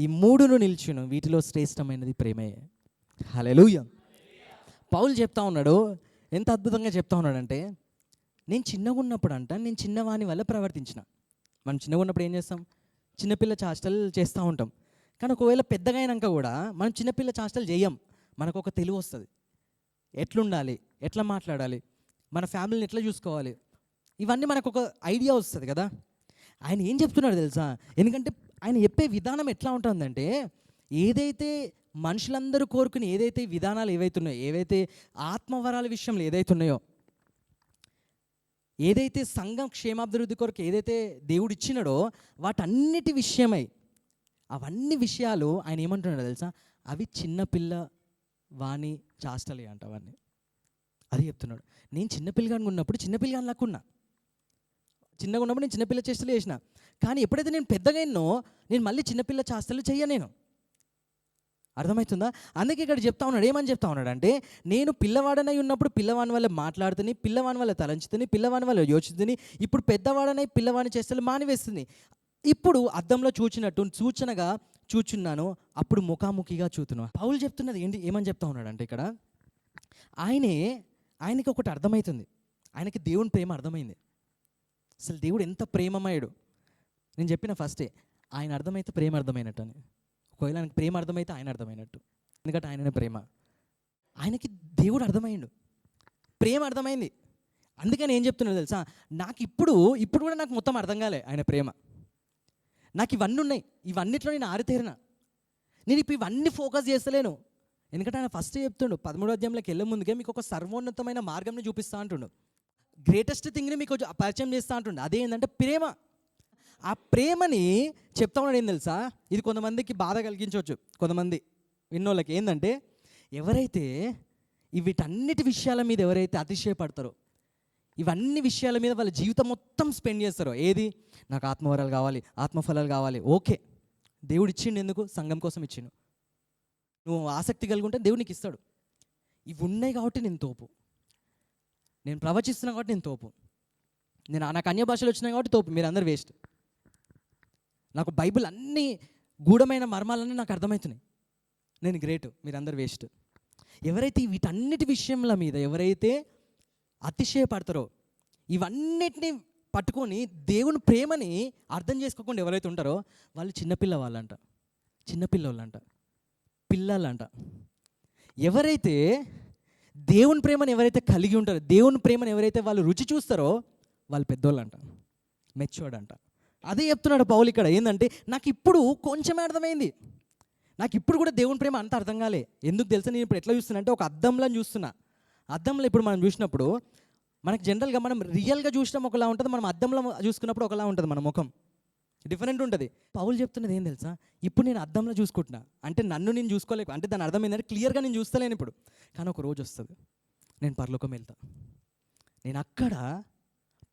ఈ మూడును నిల్చును. వీటిలో శ్రేష్టమైనది ప్రేమే. హల్లెలూయా. పౌలు చెప్తా ఉన్నాడు, ఎంత అద్భుతంగా చెప్తా ఉన్నాడంటే, నేను చిన్నగా ఉన్నప్పుడు అంట, నేను చిన్నవాని వల్ల ప్రవర్తించిన. మనం చిన్నగా ఉన్నప్పుడు ఏం చేస్తాం? చిన్నపిల్ల చేష్టలు చేస్తూ ఉంటాం. కానీ ఒకవేళ పెద్దగా అయినాక కూడా మనం చిన్నపిల్ల చేష్టలు చేయం. మనకు ఒక తెలివి వస్తుంది, ఎట్లుండాలి, ఎట్లా మాట్లాడాలి, మన ఫ్యామిలీని ఎట్లా చూసుకోవాలి, ఇవన్నీ మనకు ఒక ఐడియా వస్తుంది కదా. ఆయన ఏం చెప్తున్నాడు తెలుసా? ఎందుకంటే ఆయన చెప్పే విధానం ఎట్లా ఉంటుందంటే, ఏదైతే మనుషులందరూ కోరుకుని ఏదైతే విధానాలు ఏవైతున్నాయో, ఏవైతే ఆత్మవరాల విషయంలో ఏదైతే ఉన్నాయో, ఏదైతే సంఘం క్షేమాభివృద్ధి కొరకు ఏదైతే దేవుడు ఇచ్చినాడో వాటన్నిటి విషయమై, అవన్నీ విషయాలు ఆయన ఏమంటున్నాడు తెలుసా? అవి చిన్నపిల్ల వాణి చాష్టలే అంట. అవన్నీ అది చెప్తున్నాడు. నేను చిన్నపిల్లగాని ఉన్నప్పుడు చిన్నపిల్లగాని లాక్కున్నా. చిన్నగా ఉన్నప్పుడు నేను చిన్నపిల్ల చేష్టలు చేసిన. కానీ ఎప్పుడైతే నేను పెద్దగా అయినో నేను మళ్ళీ చిన్నపిల్ల చేష్టలు చెయ్య. నేను అర్థమవుతుందా? అందుకే ఇక్కడ చెప్తా ఉన్నాడు, ఏమని చెప్తా ఉన్నాడు అంటే, నేను పిల్లవాడనై ఉన్నప్పుడు పిల్లవాని వల్ల మాట్లాడుతుని, పిల్లవాని వల్ల తలంచుతుని, పిల్లవాని వల్ల యోచిస్తుని. ఇప్పుడు పెద్దవాడనై పిల్లవాని చేష్టలు మానివేస్తుంది. ఇప్పుడు అద్దంలో చూచినట్టు సూచనగా చూచున్నాను, అప్పుడు ముఖాముఖిగా చూతును. పౌలు చెప్తున్నది ఏంటి, ఏమని చెప్తా ఉన్నాడు అంటే, ఇక్కడ ఆయనకి ఒకటి అర్థమవుతుంది. ఆయనకి దేవుని ప్రేమ అర్థమైంది. అసలు దేవుడు ఎంత ప్రేమమయుడు. నేను చెప్పిన ఫస్టే, ఆయన అర్థమైతే ప్రేమ అర్థమైనట్టు అని. ఒకవేళ ఆయనకి ప్రేమ అర్థమైతే ఆయన అర్థమైనట్టు. ఎందుకంటే ఆయననే ప్రేమ. ఆయనకి దేవుడు అర్థమైండు, ప్రేమ అర్థమైంది. అందుకని ఏం చెప్తున్నాడు తెలుసా? నాకు ఇప్పుడు కూడా నాకు మొత్తం అర్థం కాలే ఆయన ప్రేమ. నాకు ఇవన్నీ ఉన్నాయి, ఇవన్నిట్లో నేను ఆరితేరిన. నేను ఇప్పుడు ఇవన్నీ ఫోకస్ చేస్తలేను. ఎందుకంటే ఆయన ఫస్ట్ చెప్తుండు, 13వ అధ్యాయంలోకి వెళ్ళే ముందుకే మీకు ఒక సర్వోన్నతమైన మార్గంని చూపిస్తా అంటుండు. గ్రేటెస్ట్ థింగ్ని మీకు పరిచయం చేస్తూ అంటుండే. అదేంటంటే ప్రేమ. ఆ ప్రేమని చెప్తా ఉన్నాడు. ఏం తెలుసా? ఇది కొంతమందికి బాధ కలిగించవచ్చు, కొంతమంది విన్నోళ్ళకి. ఏంటంటే, ఎవరైతే వీటన్నిటి విషయాల మీద ఎవరైతే అతిశయపడతారో, ఇవన్నీ విషయాల మీద వాళ్ళ జీవితం మొత్తం స్పెండ్ చేస్తారో, ఏది నాకు ఆత్మవరాలు కావాలి, ఆత్మఫలాలు కావాలి, ఓకే దేవుడు ఇచ్చిండు, ఎందుకు? సంఘం కోసం ఇచ్చిండు. నువ్వు ఆసక్తి కలిగి ఉంటే దేవుడు నీకు ఇస్తాడు. ఇవి ఉన్నాయి కాబట్టి నేను తోపు, నేను ప్రవచిస్తున్నాను కాబట్టి నేను తోపు, నాకు అన్య భాషలు వచ్చినాయి కాబట్టి తోపు, మీరు అందరు వేస్ట్. నాకు బైబిల్ అన్ని గూఢమైన మర్మాలన్నీ నాకు అర్థమవుతున్నాయి, నేను గ్రేట్, మీరు అందరు వేస్ట్. ఎవరైతే వీటన్నిటి విషయంల మీద ఎవరైతే అతిశయపడతారో, ఇవన్నిటిని పట్టుకొని దేవుని ప్రేమని అర్థం చేసుకోకుండా ఎవరైతే ఉంటారో వాళ్ళు చిన్నపిల్లవాళ్ళంట, చిన్నపిల్లలంట, పిల్లలంట. ఎవరైతే దేవుని ప్రేమను ఎవరైతే కలిగి ఉంటారో, దేవుని ప్రేమను ఎవరైతే వాళ్ళు రుచి చూస్తారో వాళ్ళు పెద్దోళ్ళు అంట, మెచ్యూర్డ్ అంట. అదే చెప్తున్నాడు పౌలు ఇక్కడ. ఏంటంటే, నాకు ఇప్పుడు కొంచెమే అర్థమైంది, నాకు ఇప్పుడు కూడా దేవుని ప్రేమ అంత అర్థం కాలే. ఎందుకు తెలుసా? నేను ఇప్పుడు ఎట్లా చూస్తున్నా అంటే, ఒక అద్దంలో చూస్తున్నా. అద్దంలో ఇప్పుడు మనం చూసినప్పుడు మనకు జనరల్గా మనం రియల్గా చూసినాం ఒకలా ఉంటుంది, మనం అద్దంలో చూసుకున్నప్పుడు ఒకలా ఉంటుంది, మన ముఖం డిఫరెంట్ ఉంటుంది. పౌలు చెప్తున్నది ఏం తెలుసా? ఇప్పుడు నేను అద్దంలో చూసుకుంటున్నా అంటే నన్ను నేను చూసుకోలేక, అంటే దాని అర్థం ఏంటంటే క్లియర్గా నేను చూస్తలేను ఇప్పుడు. కానీ ఒక రోజు వస్తుంది, నేను పరలోకం వెళ్తా, నేను అక్కడ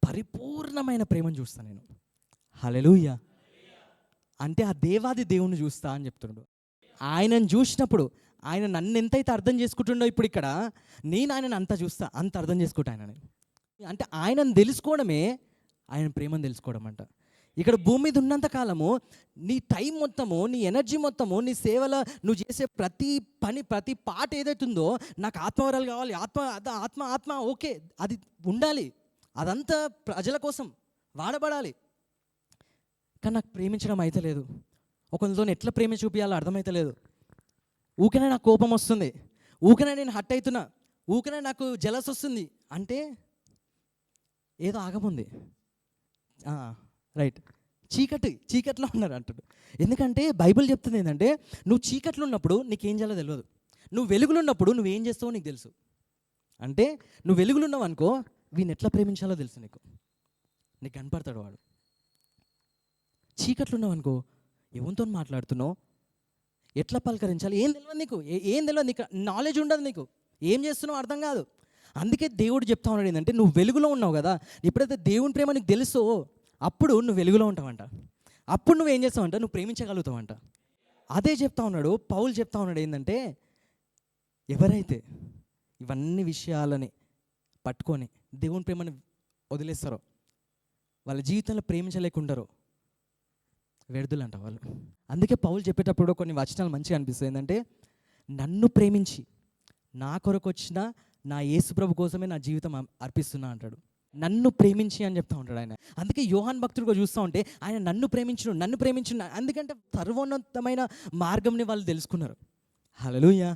పరిపూర్ణమైన ప్రేమను చూస్తాను నేను. హల్లెలూయా. అంటే ఆ దేవాది దేవుణ్ణి చూస్తా అని చెప్తున్నాడు. ఆయనను చూసినప్పుడు ఆయన నన్ను ఎంతైతే అర్థం చేసుకుంటుండో ఇప్పుడు ఇక్కడ, నేను ఆయనను అంత చూస్తా, అంత అర్థం చేసుకుంటా ఆయనని. అంటే ఆయనను తెలుసుకోవడమే ఆయన ప్రేమను తెలుసుకోవడం అంట. ఇక్కడ భూమి మీద ఉన్నంత కాలము నీ టైం మొత్తము, నీ ఎనర్జీ మొత్తము, నీ సేవలో నువ్వు చేసే ప్రతి పని, ప్రతి పాట ఏదైతుందో, నాకు ఆత్మవరాలు కావాలి, ఆత్మ ఆత్మ ఆత్మ ఓకే, అది ఉండాలి, అదంతా ప్రజల కోసం వాడబడాలి. కానీ నాకు ప్రేమించడం అయితే లేదు. ఒకరితో ఎట్లా ప్రేమ చూపించాలో అర్థమైతలేదు. ఊకనే నాకు కోపం వస్తుంది, ఊకనే నేను హట్ అవుతున్నా, ఊకనే నాకు జలస్ వస్తుంది అంటే ఏదో ఆగముంది. రైట్, చీకట్లో ఉన్నారు అంటాడు. ఎందుకంటే బైబిల్ చెప్తుంది ఏంటంటే, నువ్వు చీకట్లో ఉన్నప్పుడు నీకేం చేయాలో తెలియదు, నువ్వు వెలుగులో ఉన్నప్పుడు నువ్వేం చేస్తావో నీకు తెలుసు. అంటే నువ్వు వెలుగులో ఉన్నావు అనుకో, వీని ఎట్లా ప్రేమించాలో తెలుసు నీకు కనపడతాడు వాడు. చీకట్లో ఉన్నావు అనుకో, ఎవరితో మాట్లాడుతున్నావు, ఎట్లా పలకరించాలి ఏం తెలియదు నీకు, ఏం తెలియదు నీకు, నాలెడ్జ్ ఉండదు నీకు, ఏం చేస్తున్నావు అర్థం కాదు. అందుకే దేవుడు చెప్తా ఉన్నాడు ఏంటంటే, నువ్వు వెలుగులో ఉన్నావు కదా, ఎప్పుడైతే దేవుని ప్రేమ నీకు తెలుసో అప్పుడు నువ్వు వెలుగులో ఉంటావంట. అప్పుడు నువ్వు ఏం చేస్తావంట, నువ్వు ప్రేమించగలుగుతావంట. అదే చెప్తా ఉన్నాడు పౌలు, చెప్తా ఉన్నాడు ఏంటంటే, ఎవరైతే ఇవన్నీ విషయాలని పట్టుకొని దేవుని ప్రేమను వదిలేస్తారో, వాళ్ళ జీవితంలో ప్రేమించలేకుంటారో వ్యర్థులంట వాళ్ళు. అందుకే పౌలు చెప్పేటప్పుడు కొన్ని వచనాలు మంచిగా అనిపిస్తుంది ఏంటంటే, నన్ను ప్రేమించి నా కొరకు వచ్చిన నా యేసుప్రభు కోసమే నా జీవితం అర్పిస్తున్నా అంటాడు. నన్ను ప్రేమించి అని చెప్తా ఉంటాడు ఆయన. అందుకే యోహాన్ భక్తుడిగా చూస్తూ ఉంటే ఆయన నన్ను ప్రేమించును, ఎందుకంటే సర్వోన్నతమైన మార్గంని వాళ్ళు తెలుసుకున్నారు. హల్లెలూయా.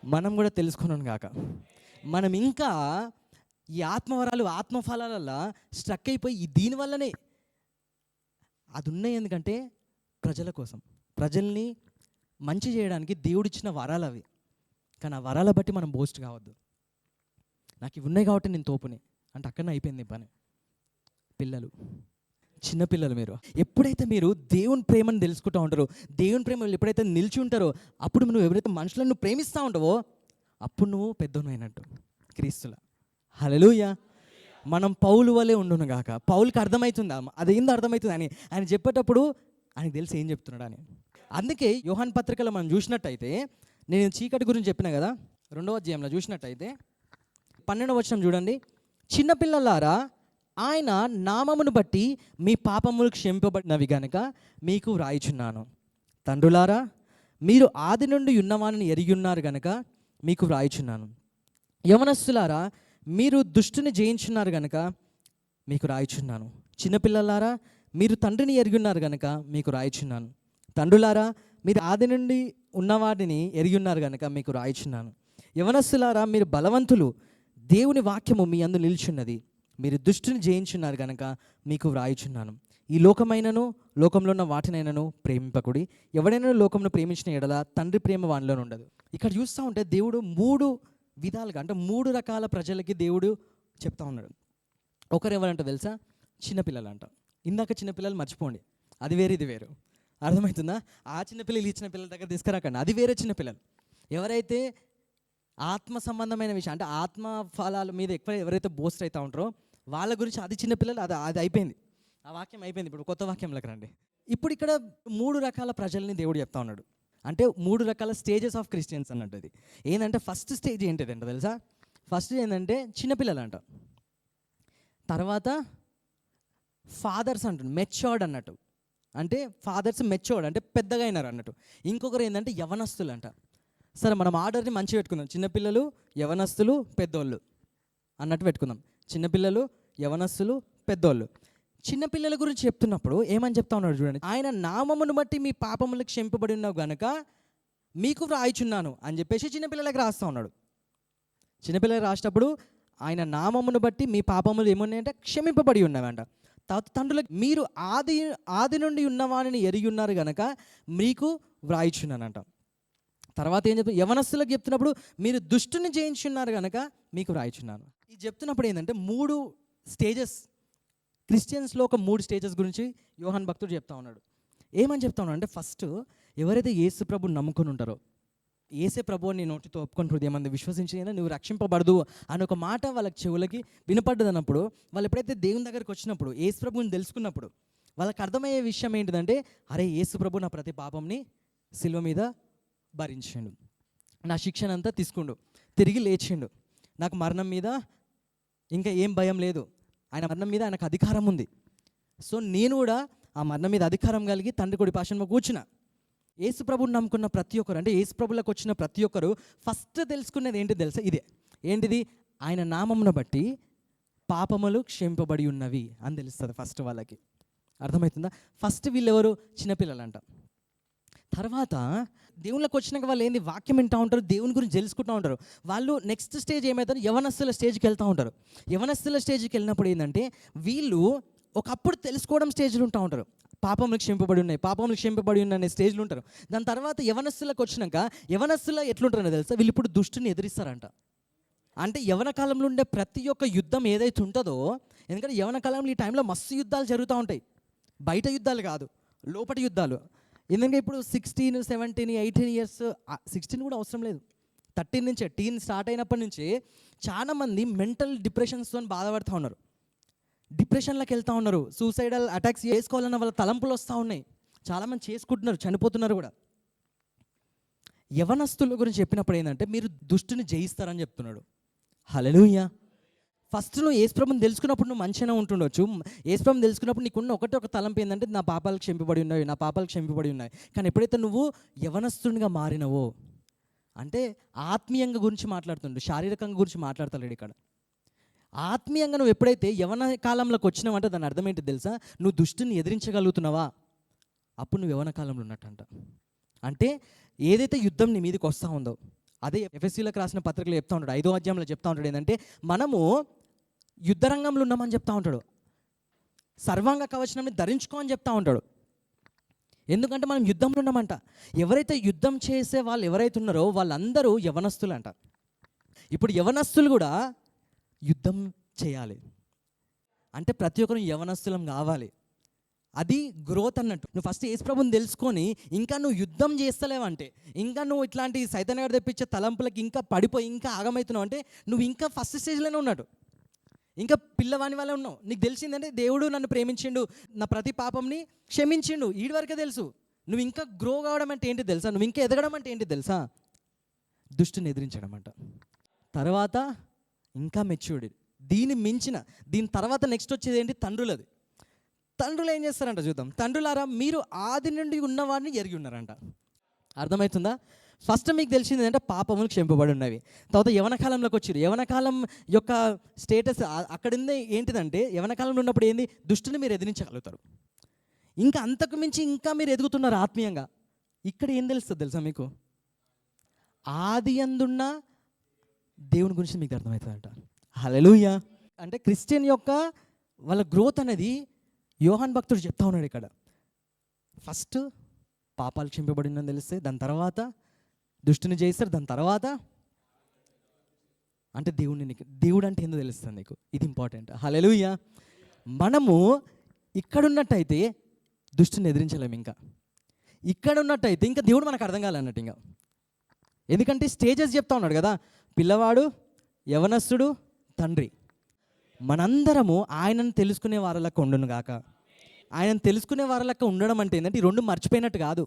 మనం కూడా తెలుసుకున్నాం కాక మనం ఇంకా ఈ ఆత్మవరాలు, ఆత్మఫలాలల్లో స్ట్రక్ అయిపోయి దీనివల్లనే అది ఉన్నాయి. ఎందుకంటే ప్రజల కోసం, ప్రజల్ని మంచి చేయడానికి దేవుడిచ్చిన వరాలు అవి. కానీ ఆ వరాల బట్టి మనం బోస్ట్ కావద్దు. నాకు ఇవి ఉన్నాయి కాబట్టి నేను తోపుని అంటే అక్కడనే అయిపోయింది పని. పిల్లలు, చిన్నపిల్లలు, మీరు ఎప్పుడైతే మీరు దేవుని ప్రేమను తెలుసుకుంటూ ఉంటారో, దేవుని ప్రేమ ఎప్పుడైతే నిలిచి ఉంటారో, అప్పుడు నువ్వు ఎవరైతే మనుషులను నువ్వు ప్రేమిస్తూ ఉంటావో అప్పుడు నువ్వు పెద్దను అయినట్టు క్రీస్తుల. హల్లెలూయా. మనం పౌలు వలె ఉండును గాక. పౌలుకి అర్థమవుతుందా అదేందో అర్థమవుతుంది అని ఆయన చెప్పేటప్పుడు ఆయనకు తెలిసి ఏం చెప్తున్నాడు అని. అందుకే యోహాన్ పత్రికలో మనం చూసినట్టయితే, నేను చీకటి గురించి చెప్పిన కదా, 2వ అధ్యాయంలో చూసినట్టయితే 12వ వచనం చూడండి. చిన్నపిల్లలారా, ఆయన నామమును బట్టి మీ పాపములు క్షమింపబడినవి గనుక మీకు వ్రాయిచున్నాను. తండ్రులారా, మీరు ఆది నుండి ఉన్నవానిని ఎరిగి ఉన్నారు గనుక మీకు వ్రాయిచున్నాను. యవనస్తులారా, మీరు దుష్టుని జయించున్నారు గనుక మీకు రాయిచున్నాను. చిన్నపిల్లలారా, మీరు తండ్రిని ఎరిగి ఉన్నారు గనుక మీకు రాయిచున్నాను. తండ్రులారా, మీరు ఆది నుండి ఉన్నవాడిని ఎరిగి ఉన్నారు గనుక మీకు రాయిచున్నాను. యవనస్తులారా, మీరు బలవంతులు, దేవుని వాక్యము మీ అందు నిలిచున్నది, మీరు దుష్టుని జయించున్నారు గనుక మీకు వ్రాయిచున్నాను. ఈ లోకమైనను లోకంలో ఉన్న వాటినైనను ప్రేమింపకుడి. ఎవడైనా లోకంను ప్రేమించిన ఎడల తండ్రి ప్రేమ వానిలో ఉండదు. ఇక్కడ చూస్తూ ఉంటే దేవుడు 3 విధాలుగా, అంటే 3 రకాల ప్రజలకి దేవుడు చెప్తా ఉన్నాడు. ఒకరు ఎవరంట తెలుసా? చిన్నపిల్లలు అంట. ఇందాక చిన్నపిల్లలు మర్చిపోండి, అది వేరు ఇది వేరు. అర్థమవుతుందా? ఆ చిన్నపిల్లలు ఈ చిన్నపిల్లల దగ్గర తీసుకురాకండి, అది వేరే చిన్నపిల్లలు. ఎవరైతే ఆత్మ సంబంధమైన విషయం, అంటే ఆత్మ ఫలాల మీద ఎక్కువ ఎవరైతే బోస్ట్ అవుతూ ఉంటారో వాళ్ళ గురించి అది చిన్నపిల్లలు, అది అయిపోయింది, ఆ వాక్యం అయిపోయింది. ఇప్పుడు కొత్త వాక్యంలోకి రండి. ఇప్పుడు ఇక్కడ 3 రకాల ప్రజల్ని దేవుడు చెప్తా ఉన్నాడు. అంటే 3 రకాల స్టేజెస్ ఆఫ్ క్రిస్టియన్స్ అన్నట్టు. అది ఏంటంటే ఫస్ట్ స్టేజ్ ఏంటిదంటే తెలుసా? ఫస్ట్ ఏంటంటే చిన్నపిల్లలు అంట. తర్వాత ఫాదర్స్ అంటారు, మెచ్యూర్డ్ అన్నట్టు. అంటే ఫాదర్స్ మెచ్యూర్డ్ అంటే పెద్దగా అయినారు అన్నట్టు. ఇంకొకరు ఏంటంటే యవనస్తులు అంట. సరే, మనం ఆర్డర్ని మంచిగా పెట్టుకుందాం. చిన్నపిల్లలు, యవనస్తులు, పెద్దోళ్ళు అన్నట్టు పెట్టుకుందాం. చిన్నపిల్లలు, యవనస్తులు, పెద్దోళ్ళు. చిన్నపిల్లల గురించి చెప్తున్నప్పుడు ఏమని చెప్తా ఉన్నాడు చూడండి. ఆయన నామమును బట్టి మీ పాపములకు క్షమింపబడి ఉన్నావు గనుక మీకు వ్రాయిచున్నాను అని చెప్పేసి చిన్నపిల్లలకు రాస్తూ ఉన్నాడు. చిన్నపిల్లలకు రాసేటప్పుడు ఆయన నామమును బట్టి మీ పాపములు ఏమున్నాయంటే క్షమింపబడి ఉన్నవంట. తండ్రులకు మీరు ఆది నుండి ఉన్నవాడిని ఎరిగి ఉన్నారు గనక మీకు వ్రాయిచున్నానంట. తర్వాత ఏం చెప్తున్నా? యవనస్తులకు చెప్తున్నప్పుడు మీరు దుష్టుని జయించున్నారు కనుక మీకు వ్రాయిచున్నాను. ఇది చెప్తున్నప్పుడు ఏంటంటే 3 స్టేజెస్, క్రిస్టియన్స్లో ఒక 3 స్టేజెస్ గురించి యోహాన్ భక్తుడు చెప్తా ఉన్నాడు. ఏమని చెప్తా ఉన్నాడు అంటే, ఫస్ట్ ఎవరైతే యేసు ప్రభుని నమ్ముకొని ఉంటారో, ఏసే ప్రభువు నీ నోటితో ఒప్పుకొని హృదయమందు విశ్వసించిన నువ్వు రక్షింపబడదు అని ఒక మాట వాళ్ళకి చెవులకి వినపడ్డది అన్నప్పుడు, వాళ్ళు ఎప్పుడైతే దేవుని దగ్గరికి వచ్చినప్పుడు, యేసు ప్రభువుని తెలుసుకున్నప్పుడు వాళ్ళకి అర్థమయ్యే విషయం ఏంటిదంటే, అరే యేసు ప్రభు నా ప్రతి పాపంని సిలువ మీద భరించిండు, నా శిక్షనంతా తీసుకుండు, తిరిగి లేచిండు, నాకు మరణం మీద ఇంకా ఏం భయం లేదు, ఆయన మరణం మీద ఆయనకు అధికారం ఉంది. సో నేను కూడా ఆ మరణం మీద అధికారం కలిగి తండ్రి కుడి పార్శ్వంలో కూర్చున్నా. యేసు ప్రభువుని నమ్ముకున్న ప్రతి ఒక్కరు, అంటే యేసు ప్రభువులకు వచ్చిన ప్రతి ఒక్కరు ఫస్ట్ తెలుసుకునేది ఏంటి తెలుసా? ఇదే ఏంటిది? ఆయన నామమును బట్టి పాపములు క్షమింపబడి ఉన్నవి అని తెలుస్తుంది ఫస్ట్ వాళ్ళకి. అర్థమవుతుందా? ఫస్ట్ వీళ్ళెవరు? చిన్నపిల్లలంట. తర్వాత దేవుళ్ళకి వచ్చినాక వాళ్ళు ఏంది వాక్యం వింటూ ఉంటారు, దేవుని గురించి తెలుసుకుంటూ ఉంటారు. వాళ్ళు నెక్స్ట్ స్టేజ్ ఏమవుతారు? యవనస్తుల స్టేజ్కి వెళ్తూ ఉంటారు. యవనస్తుల స్టేజ్కి వెళ్ళినప్పుడు ఏంటంటే వీళ్ళు ఒకప్పుడు తెలుసుకోవడం స్టేజ్లో ఉంటా ఉంటారు. పాపములు క్షమింపబడి ఉన్నాయి, పాపములు క్షమింపబడి ఉన్నాయి అనే స్టేజ్లో ఉంటారు. దాని తర్వాత యవనస్తులకు వచ్చినాక యవనస్తులు ఎట్లుంటారో తెలుసా? వీళ్ళు ఇప్పుడు దుష్టుని ఎదిరిస్తారంట. అంటే యవన కాలంలో ఉండే ప్రతి ఒక్క యుద్ధం ఏదైతే ఉంటుందో, ఎందుకంటే యవన కాలంలో ఈ టైంలో మస్తు యుద్ధాలు జరుగుతూ ఉంటాయి. బయట యుద్ధాలు కాదు, లోపటి యుద్ధాలు. ఎందుకంటే ఇప్పుడు 16, 17, 18 ఇయర్స్, 16 కూడా అవసరం లేదు, 13 నుంచే టీన్ స్టార్ట్ అయినప్పటి నుంచి చాలామంది మెంటల్ డిప్రెషన్స్తో బాధపడుతూ ఉన్నారు, డిప్రెషన్లోకి వెళ్తూ ఉన్నారు, సూసైడల్ అటాక్స్ చేసుకోవాలన్న వాళ్ళ తలంపులు వస్తూ ఉన్నాయి. చాలామంది చేసుకుంటున్నారు, చనిపోతున్నారు కూడా. యవనస్తుల గురించి చెప్పినప్పుడు ఏంటంటే మీరు దుష్టుని జయిస్తారని చెప్తున్నాడు. హల్లెలూయా. ఫస్ట్ నువ్వు యేసుప్రభుని తెలుసుకున్నప్పుడు నువ్వు మంచిగా ఉంటుండొచ్చు. యేసుప్రభుని తెలుసుకున్నప్పుడు నీకున్న ఒక తలంపు ఏంటంటే నా పాపాలు క్షమింపబడి ఉన్నాయి, నా పాపాలు క్షమింపబడి ఉన్నాయి. కానీ ఎప్పుడైతే నువ్వు యవనస్తునిగా మారినవో, అంటే ఆత్మీయంగా గురించి మాట్లాడుతుండు, శారీరకంగా గురించి మాట్లాడతలేడు ఇక్కడ. ఆత్మీయంగా నువ్వు ఎప్పుడైతే యవన కాలంలోకి వచ్చినావంటే దాని అర్థం ఏంటి తెలుసా? నువ్వు దుష్టుని ఎదిరించగలుగుతున్నావా, అప్పుడు నువ్వు యవన కాలంలో ఉన్నట్టంట. అంటే ఏదైతే యుద్ధం నీ మీదకి వస్తూ ఉందో, అదే ఎఫెసీలకు రాసిన పత్రికలు చెప్తా ఉంటాడు, 5వ అధ్యాయంలో చెప్తా ఉంటాడు ఏంటంటే మనము యుద్ధరంగంలో ఉన్నామని చెప్తా ఉంటాడు. సర్వాంగ కవచనాన్ని ధరించుకో అని చెప్తా ఉంటాడు. ఎందుకంటే మనం యుద్ధంలో ఉన్నామంట. ఎవరైతే యుద్ధం చేసే వాళ్ళు ఎవరైతే ఉన్నారో వాళ్ళందరూ యవనస్తులు అంట. ఇప్పుడు యవనస్తులు కూడా యుద్ధం చేయాలి అంటే ప్రతి ఒక్కరు యవనస్తులం కావాలి. అది గ్రోత్ అన్నట్టు. నువ్వు ఫస్ట్ యేసు ప్రభువుని తెలుసుకొని ఇంకా నువ్వు యుద్ధం చేస్తలేవంటే, ఇంకా నువ్వు ఇట్లాంటి సైతాన్ గారు తెప్పించే తలంపులకి ఇంకా పడిపోయి ఇంకా ఆగమవుతున్నావు అంటే నువ్వు ఇంకా ఫస్ట్ స్టేజ్లోనే ఉన్నాడు, ఇంకా పిల్లవాని వల్ల ఉన్నావు. నీకు తెలిసిందంటే దేవుడు నన్ను ప్రేమించిండు, నా ప్రతి పాపంని క్షమించిండు, ఈడి వరకే తెలుసు. నువ్వు ఇంకా గ్రో కావడం అంటే ఏంటి తెలుసా? నువ్వు ఇంకా ఎదగడం అంటే ఏంటి తెలుసా? దుష్టుని ఎదిరించడం అంట. తర్వాత ఇంకా మెచ్యూర్డ్, దీని తర్వాత నెక్స్ట్ వచ్చేది ఏంటి? తండ్రులది. తండ్రులు ఏం చేస్తారంట చూద్దాం. తండ్రులారా మీరు ఆది నుండి ఉన్నవాడిని ఎరిగి ఉన్నారంట. అర్థమవుతుందా? ఫస్ట్ మీకు తెలిసింది ఏంటంటే పాపములు క్షమింపబడి ఉన్నవి. తర్వాత యవనకాలంలోకి వచ్చారు. యవనకాలం యొక్క స్టేటస్ అక్కడుంది ఏంటిదంటే, యవనకాలంలో ఉన్నప్పుడు ఏంది? దుష్టుని మీరు ఎదిరించగలుగుతారు. ఇంకా అంతకు మించి ఇంకా మీరు ఎదుగుతున్నారు ఆత్మీయంగా. ఇక్కడ ఏం తెలుస్తుంది తెలుసా మీకు? ఆది అందున్న దేవుని గురించి మీకు అర్థమవుతుందంట. హల్లెలూయా. అంటే క్రిస్టియన్ యొక్క వాళ్ళ గ్రోత్ అనేది యోహాన్ భక్తుడు చెప్తా ఉన్నాడు ఇక్కడ. ఫస్ట్ పాపాలు క్షమింపబడిందని తెలిస్తే, దాని తర్వాత దుష్టుని జయిస్తారు, దాని తర్వాత అంటే దేవుడు అంటే ఏందో తెలుస్తుంది నీకు. ఇది ఇంపార్టెంట్. హల్లెలూయా. మనము ఇక్కడ ఉన్నట్టయితే దుష్టుని ఎదిరించలేము. ఇంకా ఇక్కడ ఉన్నట్టయితే ఇంకా దేవుడు మనకు అర్థం కాలన్నట్టు. ఇంకా ఎందుకంటే స్టేజెస్ చెప్తా ఉన్నాడు కదా, పిల్లవాడు, యవనస్తుడు, తండ్రి. మనందరము ఆయనను తెలుసుకునే వారలక్క ఉండును గాక. ఆయనను తెలుసుకునే వారలక్క ఉండడం అంటే ఏంటంటే ఈ రెండు మర్చిపోయినట్టు కాదు,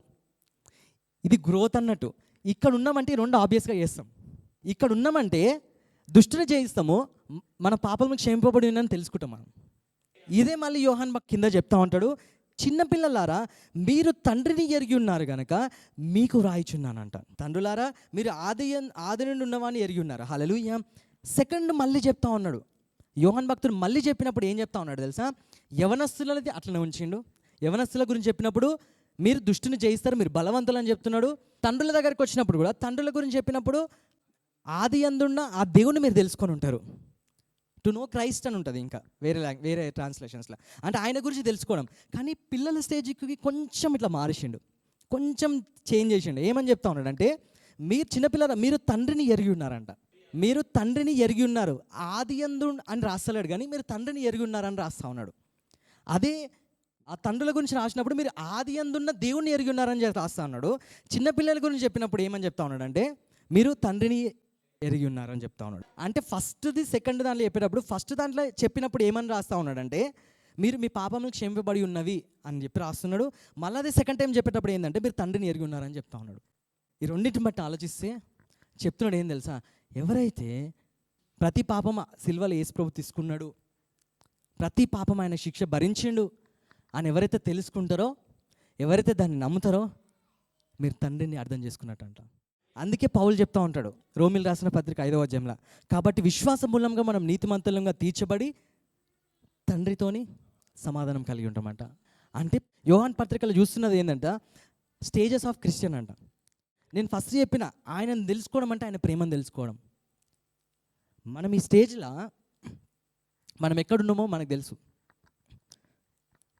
ఇది గ్రోత్ అన్నట్టు. ఇక్కడ ఉన్నామంటే ఈ రెండు ఆబ్వియస్గా చేస్తాం. ఇక్కడ ఉన్నామంటే దుష్టుని జయిస్తాము, మన పాపము క్షమింపబడి ఉందని తెలుసుకుంటాం మనం. ఇదే మళ్ళీ యోహాన్ కింద చెప్తా ఉంటాడు, చిన్నపిల్లలారా మీరు తండ్రిని ఎరిగి ఉన్నారు కనుక మీకు వ్రాయిచున్నానంట. తండ్రులారా మీరు ఆది నుండి ఉన్నవాడిని ఎరిగి ఉన్నారు. హల్లెలూయా. సెకండ్ మళ్ళీ చెప్తా ఉన్నాడు యోహాన్ భక్తుడు. మళ్ళీ చెప్పినప్పుడు ఏం చెప్తా ఉన్నాడు తెలుసా? యవనస్తులది అట్లనే ఉంచిండు. యవనస్తుల గురించి చెప్పినప్పుడు మీరు దుష్టుని జయిస్తారు, మీరు బలవంతులు అని చెప్తున్నాడు. తండ్రుల దగ్గరికి వచ్చినప్పుడు కూడా తండ్రుల గురించి చెప్పినప్పుడు ఆది అందున్న ఆ దేవుని మీరు తెలుసుకొని ఉంటారు. టు నో క్రైస్ట్ అని ఉంటుంది ఇంకా వేరే ట్రాన్స్లేషన్స్లో, అంటే ఆయన గురించి తెలుసుకోవడం. కానీ పిల్లల స్టేజ్కి కొంచెం ఇట్లా మారిసిండు, కొంచెం చేంజ్ చేసిండు. ఏమని చెప్తా ఉన్నాడు అంటే, మీరు చిన్నపిల్లల మీరు తండ్రిని ఎరిగి ఉన్నారంట. మీరు తండ్రిని ఎరిగి ఉన్నారు. ఆది యందు అని రాస్తలేడు కానీ మీరు తండ్రిని ఎరిగి ఉన్నారని రాస్తా ఉన్నాడు. అదే ఆ తండ్రుల గురించి రాసినప్పుడు మీరు ఆది అందున్న దేవుణ్ణి ఎరిగి ఉన్నారని చెప్పి రాస్తా ఉన్నాడు. చిన్నపిల్లల గురించి చెప్పినప్పుడు ఏమని చెప్తా ఉన్నాడు అంటే మీరు తండ్రిని ఎరిగి ఉన్నారని చెప్తా ఉన్నాడు. అంటే ఫస్ట్ది సెకండ్ దాంట్లో చెప్పేటప్పుడు ఫస్ట్ దాంట్లో చెప్పినప్పుడు ఏమని రాస్తా ఉన్నాడంటే మీరు మీ పాపములకు క్షమింపబడి ఉన్నవి అని చెప్పి రాస్తున్నాడు. మళ్ళీ అదే సెకండ్ టైం చెప్పేటప్పుడు ఏంటంటే మీరు తండ్రిని ఎరిగి ఉన్నారని చెప్తా ఉన్నాడు. ఈ రెండింటిని బట్టి ఆలోచిస్తే చెప్తున్నాడు ఏం తెలుసా, ఎవరైతే ప్రతి పాపం సిల్వలో యేసు ప్రభు తీసుకున్నాడు, ప్రతి పాపం ఆయన శిక్ష భరించిండు అని ఎవరైతే తెలుసుకుంటారో, ఎవరైతే దాన్ని నమ్ముతారో మీరు తండ్రిని అర్థం చేసుకున్నట్టంట. అందుకే పౌలు చెప్తా ఉంటాడు రోమిల్ రాసిన పత్రిక 5వ అధ్యాయంలో, కాబట్టి విశ్వాస మూలంగా మనం నీతిమంతులంగా తీర్చబడి తండ్రితోని సమాధానం కలిగి ఉంటామంట. అంటే యోహాన్ పత్రికలు చూస్తున్నది ఏంటంటే స్టేజెస్ ఆఫ్ క్రిస్టియన్ అంట. నేను ఫస్ట్ చెప్పిన ఆయనను తెలుసుకోవడం అంటే ఆయన ప్రేమను తెలుసుకోవడం. మనం ఈ స్టేజ్లో మనం ఎక్కడున్నామో మనకు తెలుసు.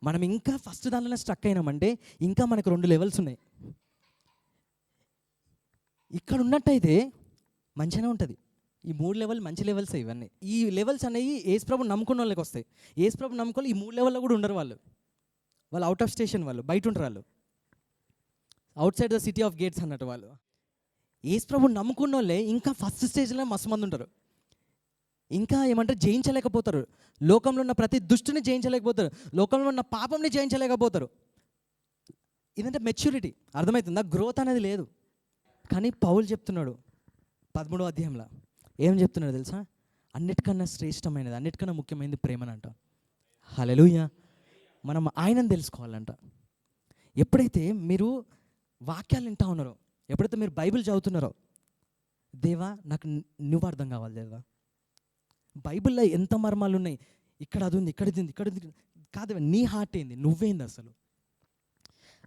మనం ఇంకా ఫస్ట్ దానిలో స్ట్రక్ అయినామంటే ఇంకా మనకు 2 లెవెల్స్ ఉన్నాయి. ఇక్కడ ఉన్నట్టయితే మంచిగానే ఉంటుంది. ఈ 3 లెవెల్ మంచి లెవెల్స్ ఇవన్నీ. ఈ లెవెల్స్ అనేవి యేసు ప్రభు నమ్ముకున్న వాళ్ళకి వస్తాయి. యేసు ప్రభు నమ్ముకోవాలి ఈ 3 లెవెల్లో కూడా ఉండరు వాళ్ళు అవుట్ ఆఫ్ స్టేషన్, వాళ్ళు బయట ఉంటారు, వాళ్ళు out side the city of gates అన్నట్టు. వాళ్ళు యేసు ప్రభు నమ్ముకున్న వాళ్ళే ఇంకా ఫస్ట్ స్టేజ్లో మస్తు మంది ఉంటారు. ఇంకా ఏమంటారు, జయించలేకపోతారు. లోకంలో ఉన్న ప్రతి దుష్టుని జయించలేకపోతారు, లోకంలో ఉన్న పాపంని జయించలేకపోతారు. ఇదంటే మెచ్యూరిటీ, అర్థమవుతుందా? గ్రోత్ అనేది లేదు. కానీ పౌలు చెప్తున్నాడు 13వ అధ్యాయంలో ఏం చెప్తున్నాడు తెలుసా, అన్నిటికన్నా శ్రేష్టమైనది, అన్నిటికన్నా ముఖ్యమైనది ప్రేమనంట. హల్లెలూయా. మనం ఆయనను తెలుసుకోవాలంట. ఎప్పుడైతే మీరు వాక్యాలు వింటా ఉన్నారో, ఎప్పుడైతే మీరు బైబిల్ చదువుతున్నారో, దేవా నాకు నువ్వు అర్థం కావాలి దేవా. బైబిల్లో ఎంత మర్మాలు ఉన్నాయి, ఇక్కడ అది ఉంది, ఇక్కడ ఇది ఉంది, ఇక్కడ ఉంది కాదు, నీ హార్ట్ ఏంది, నువ్వేంది అసలు.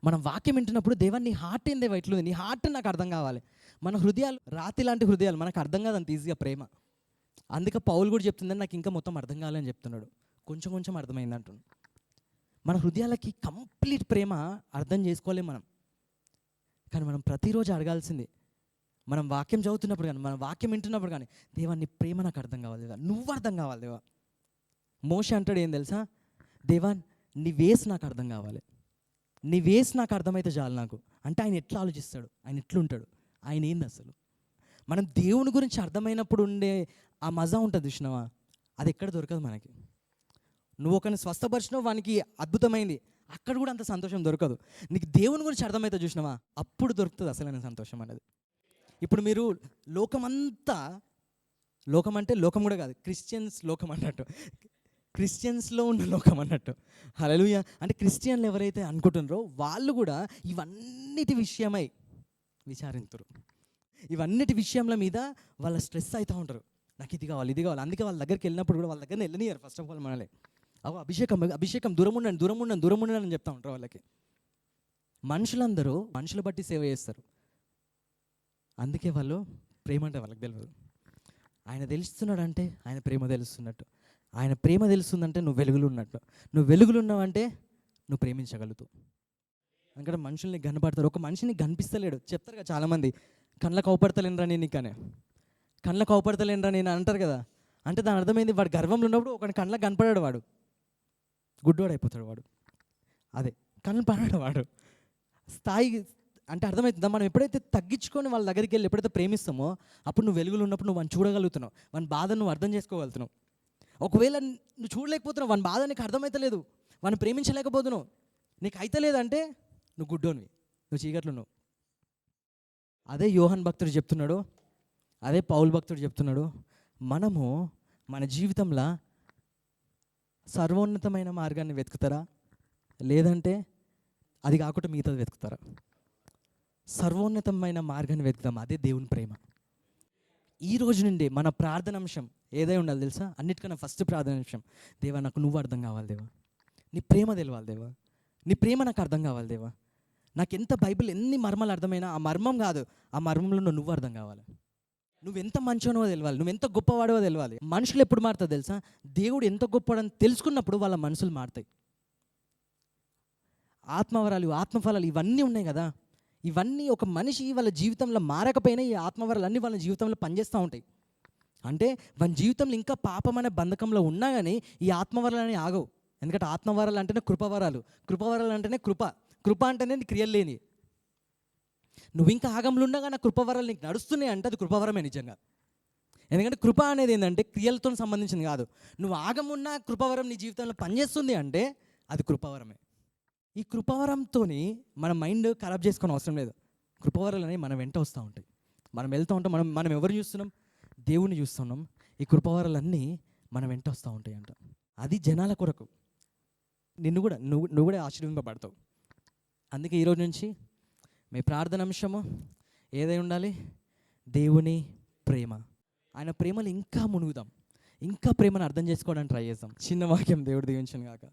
మనం వాక్యం వింటున్నప్పుడు దేవా నీ హార్ట్ ఏంది, ఇట్లుంది, నీ హార్ట్ నాకు అర్థం కావాలి. మన హృదయాలు రాతి లాంటి హృదయాలు, మనకు అర్థం కాదు అంత ఈజీగా ప్రేమ. అందుకే పౌలు కూడా చెప్తుందని నాకు ఇంకా మొత్తం అర్థం కావాలని చెప్తున్నాడు. కొంచెం కొంచెం అర్థమైంది అంటున్నాడు. మన హృదయాలకి కంప్లీట్ ప్రేమ అర్థం చేసుకోలేం మనం. కానీ మనం ప్రతిరోజు అడగాల్సింది, మనం వాక్యం చదువుతున్నప్పుడు కానీ, మనం వాక్యం వింటున్నప్పుడు కానీ, దేవా నీ ప్రేమ నాకు అర్థం కావాలి దేవా, నువ్వు అర్థం కావాలి దేవా. మోషే అంటాడు ఏం తెలుసా, దేవా నీ వేస్ నాకు అర్థం కావాలి, నీ వేస్ నాకు అర్థమైతే చాలు నాకు. అంటే ఆయన ఎట్లా ఆలోచిస్తాడు, ఆయన ఎట్లుంటాడు, ఆయన ఏంది అసలు. మనం దేవుని గురించి అర్థమైనప్పుడు ఉండే ఆ మజా ఉంటుంది చూసినావా, అది ఎక్కడ దొరకదు మనకి. నువ్వు ఒకరిని స్వస్థపరిచినావు, వానికి అద్భుతమైంది, అక్కడ కూడా అంత సంతోషం దొరకదు. నీకు దేవుని గురించి అర్థమైతే చూసినావా, అప్పుడు దొరుకుతుంది అసలైన సంతోషం అనేది. ఇప్పుడు మీరు లోకమంతా, లోకం అంటే లోకం కూడా కాదు, క్రిస్టియన్స్ లోకం అన్నట్టు, క్రిస్టియన్స్లో ఉన్న లోకం అన్నట్టు. హల్లెలూయా. అంటే క్రిస్టియన్లు ఎవరైతే అనుకుంటున్నారో వాళ్ళు కూడా ఇవన్నిటి విషయమై విచారించరు. ఇవన్నిటి విషయంల మీద వాళ్ళ స్ట్రెస్ అవుతూ ఉంటారు, నాకు ఇది కావాలి, ఇది కావాలి. అందుకే వాళ్ళ దగ్గరికి వెళ్ళినప్పుడు కూడా వాళ్ళ దగ్గర వెళ్ళనియరు. ఫస్ట్ ఆఫ్ ఆల్ మనలే అభిషేకం దూరం ఉండండి అని చెప్తా ఉంటారు వాళ్ళకి. మనుషులందరూ మనుషులు బట్టి సేవ చేస్తారు. అందుకే వాళ్ళు ప్రేమ అంటే వాళ్ళకి తెలియదు. ఆయన తెలుస్తున్నాడంటే ఆయన ప్రేమ తెలుస్తున్నట్టు. ఆయన ప్రేమ తెలుస్తుందంటే నువ్వు వెలుగులు ఉన్నట్టు. నువ్వు వెలుగులు ఉన్నావంటే నువ్వు ప్రేమించగలుగుతావు. అందుకని మనుషుల్ని కనపడతారు. ఒక మనిషిని కనిపిస్తలేడు, చెప్తారు కదా చాలామంది, కళ్ళకు అవపడతలేనరా నేను, కానీ కళ్ళకు అవపడతలేనరా నేను అంటారు కదా. అంటే దాని అర్థమైంది, వాడు గర్వంలో ఉన్నప్పుడు ఒకటి కళ్ళకు కనపడాడు, వాడు గుడ్డోడు అయిపోతాడు. వాడు అదే కళ్ళు పడాడు వాడు స్థాయి. అంటే అర్థమవుతుందా, మనం ఎప్పుడైతే తగ్గించుకొని వాళ్ళ దగ్గరికి వెళ్ళి ఎప్పుడైతే ప్రేమిస్తామో అప్పుడు నువ్వు వెలుగులు ఉన్నప్పుడు నువ్వు వాడిని చూడగలుగుతున్నావు, వాని బాధ నువ్వు అర్థం చేసుకోగలుగుతున్నావు. ఒకవేళ నువ్వు చూడలేకపోతున్నావు, వాని బాధ నీకు అర్థమైతలేదు, వాడిని ప్రేమించలేకపోతున్నావు, నీకు అయితలేదంటే నువ్వు గుడ్డోనివి, నువ్వు చీకట్లు ఉన్నావు. అదే యోహాన్ భక్తుడు చెప్తున్నాడు, అదే పౌలు భక్తుడు చెప్తున్నాడు, మనము మన జీవితంలో సర్వోన్నతమైన మార్గాన్ని వెతుకుతారా, లేదంటే అది కాకుండా మిగతాది వెతుకుతారా? సర్వోన్నతమైన మార్గాన్ని వెతుకుతాం, అదే దేవుని ప్రేమ. ఈ రోజు నుండి మన ప్రార్థన అంశం ఏదై ఉండాలి తెలుసా? అన్నిటికన్నా ఫస్ట్ ప్రార్థన అంశం, దేవా నాకు నువ్వు అర్థం కావాలి దేవా, నీ ప్రేమ తెలవాలి దేవా, నీ ప్రేమ నాకు అర్థం కావాలి దేవా. నాకు ఎంత బైబిల్ ఎన్ని మర్మాలు అర్థమైనా ఆ మర్మం కాదు, ఆ మర్మంలో నువ్వు అర్థం కావాలి. నువ్వెంత మంచోనో తెలవాలి, నువ్వెంత గొప్పవాడో తెలవాలి. మనుషులు ఎప్పుడు మారుతారు తెలుసా? దేవుడు ఎంత గొప్పవాడని తెలుసుకున్నప్పుడు వాళ్ళ మనసులు మారుతాయి. ఆత్మవరాలు, ఆత్మఫలాలు ఇవన్నీ ఉన్నాయి కదా, ఇవన్నీ ఒక మనిషి వాళ్ళ జీవితంలో మారకపోయినా ఈ ఆత్మవరాలు అన్నీ వాళ్ళ జీవితంలో పనిచేస్తూ ఉంటాయి. అంటే వాళ్ళ జీవితంలో ఇంకా పాపం అనే బంధకంలో ఉన్నా కానీ ఈ ఆత్మవరాలు అనేవి ఆగవు. ఎందుకంటే ఆత్మవరాలు అంటేనే కృపవరాలు, కృపవరాలు అంటేనే కృప, కృప అంటేనే నీకు క్రియలు లేని. నువ్వు ఇంకా ఆగంలో ఉండగా నా కృపవరాలు నీకు నడుస్తున్నాయి అంటే అది కృపవరమే నిజంగా. ఎందుకంటే కృప అనేది ఏంటంటే క్రియలతో సంబంధించింది కాదు. నువ్వు ఆగమున్న కృపవరం నీ జీవితంలో పనిచేస్తుంది అంటే అది కృపవరమే. ఈ కృపవరంతో మన మైండ్ ఖరాబ్ చేసుకొని అవసరం లేదు. కృపవరాలు అనేవి మన వెంట వస్తూ ఉంటాయి. మనం వెళ్తూ ఉంటాం. మనం ఎవరు చూస్తున్నాం? దేవుణ్ణి చూస్తున్నాం. ఈ కృపవరాలన్నీ మన వెంట వస్తూ ఉంటాయి అంట. అది జనాల కొరకు. నువ్వు కూడా ఆశీర్వదింపబడతావు. అందుకే ఈరోజు నుంచి మీ ప్రార్థన అంశము ఏదై ఉండాలి? దేవుని ప్రేమ. ఆయన ప్రేమలు ఇంకా మునుగుదాం, ఇంకా ప్రేమను అర్థం చేసుకోవడానికి ట్రై చేద్దాం. చిన్న వాక్యం, దేవుడు దీవించును గాక.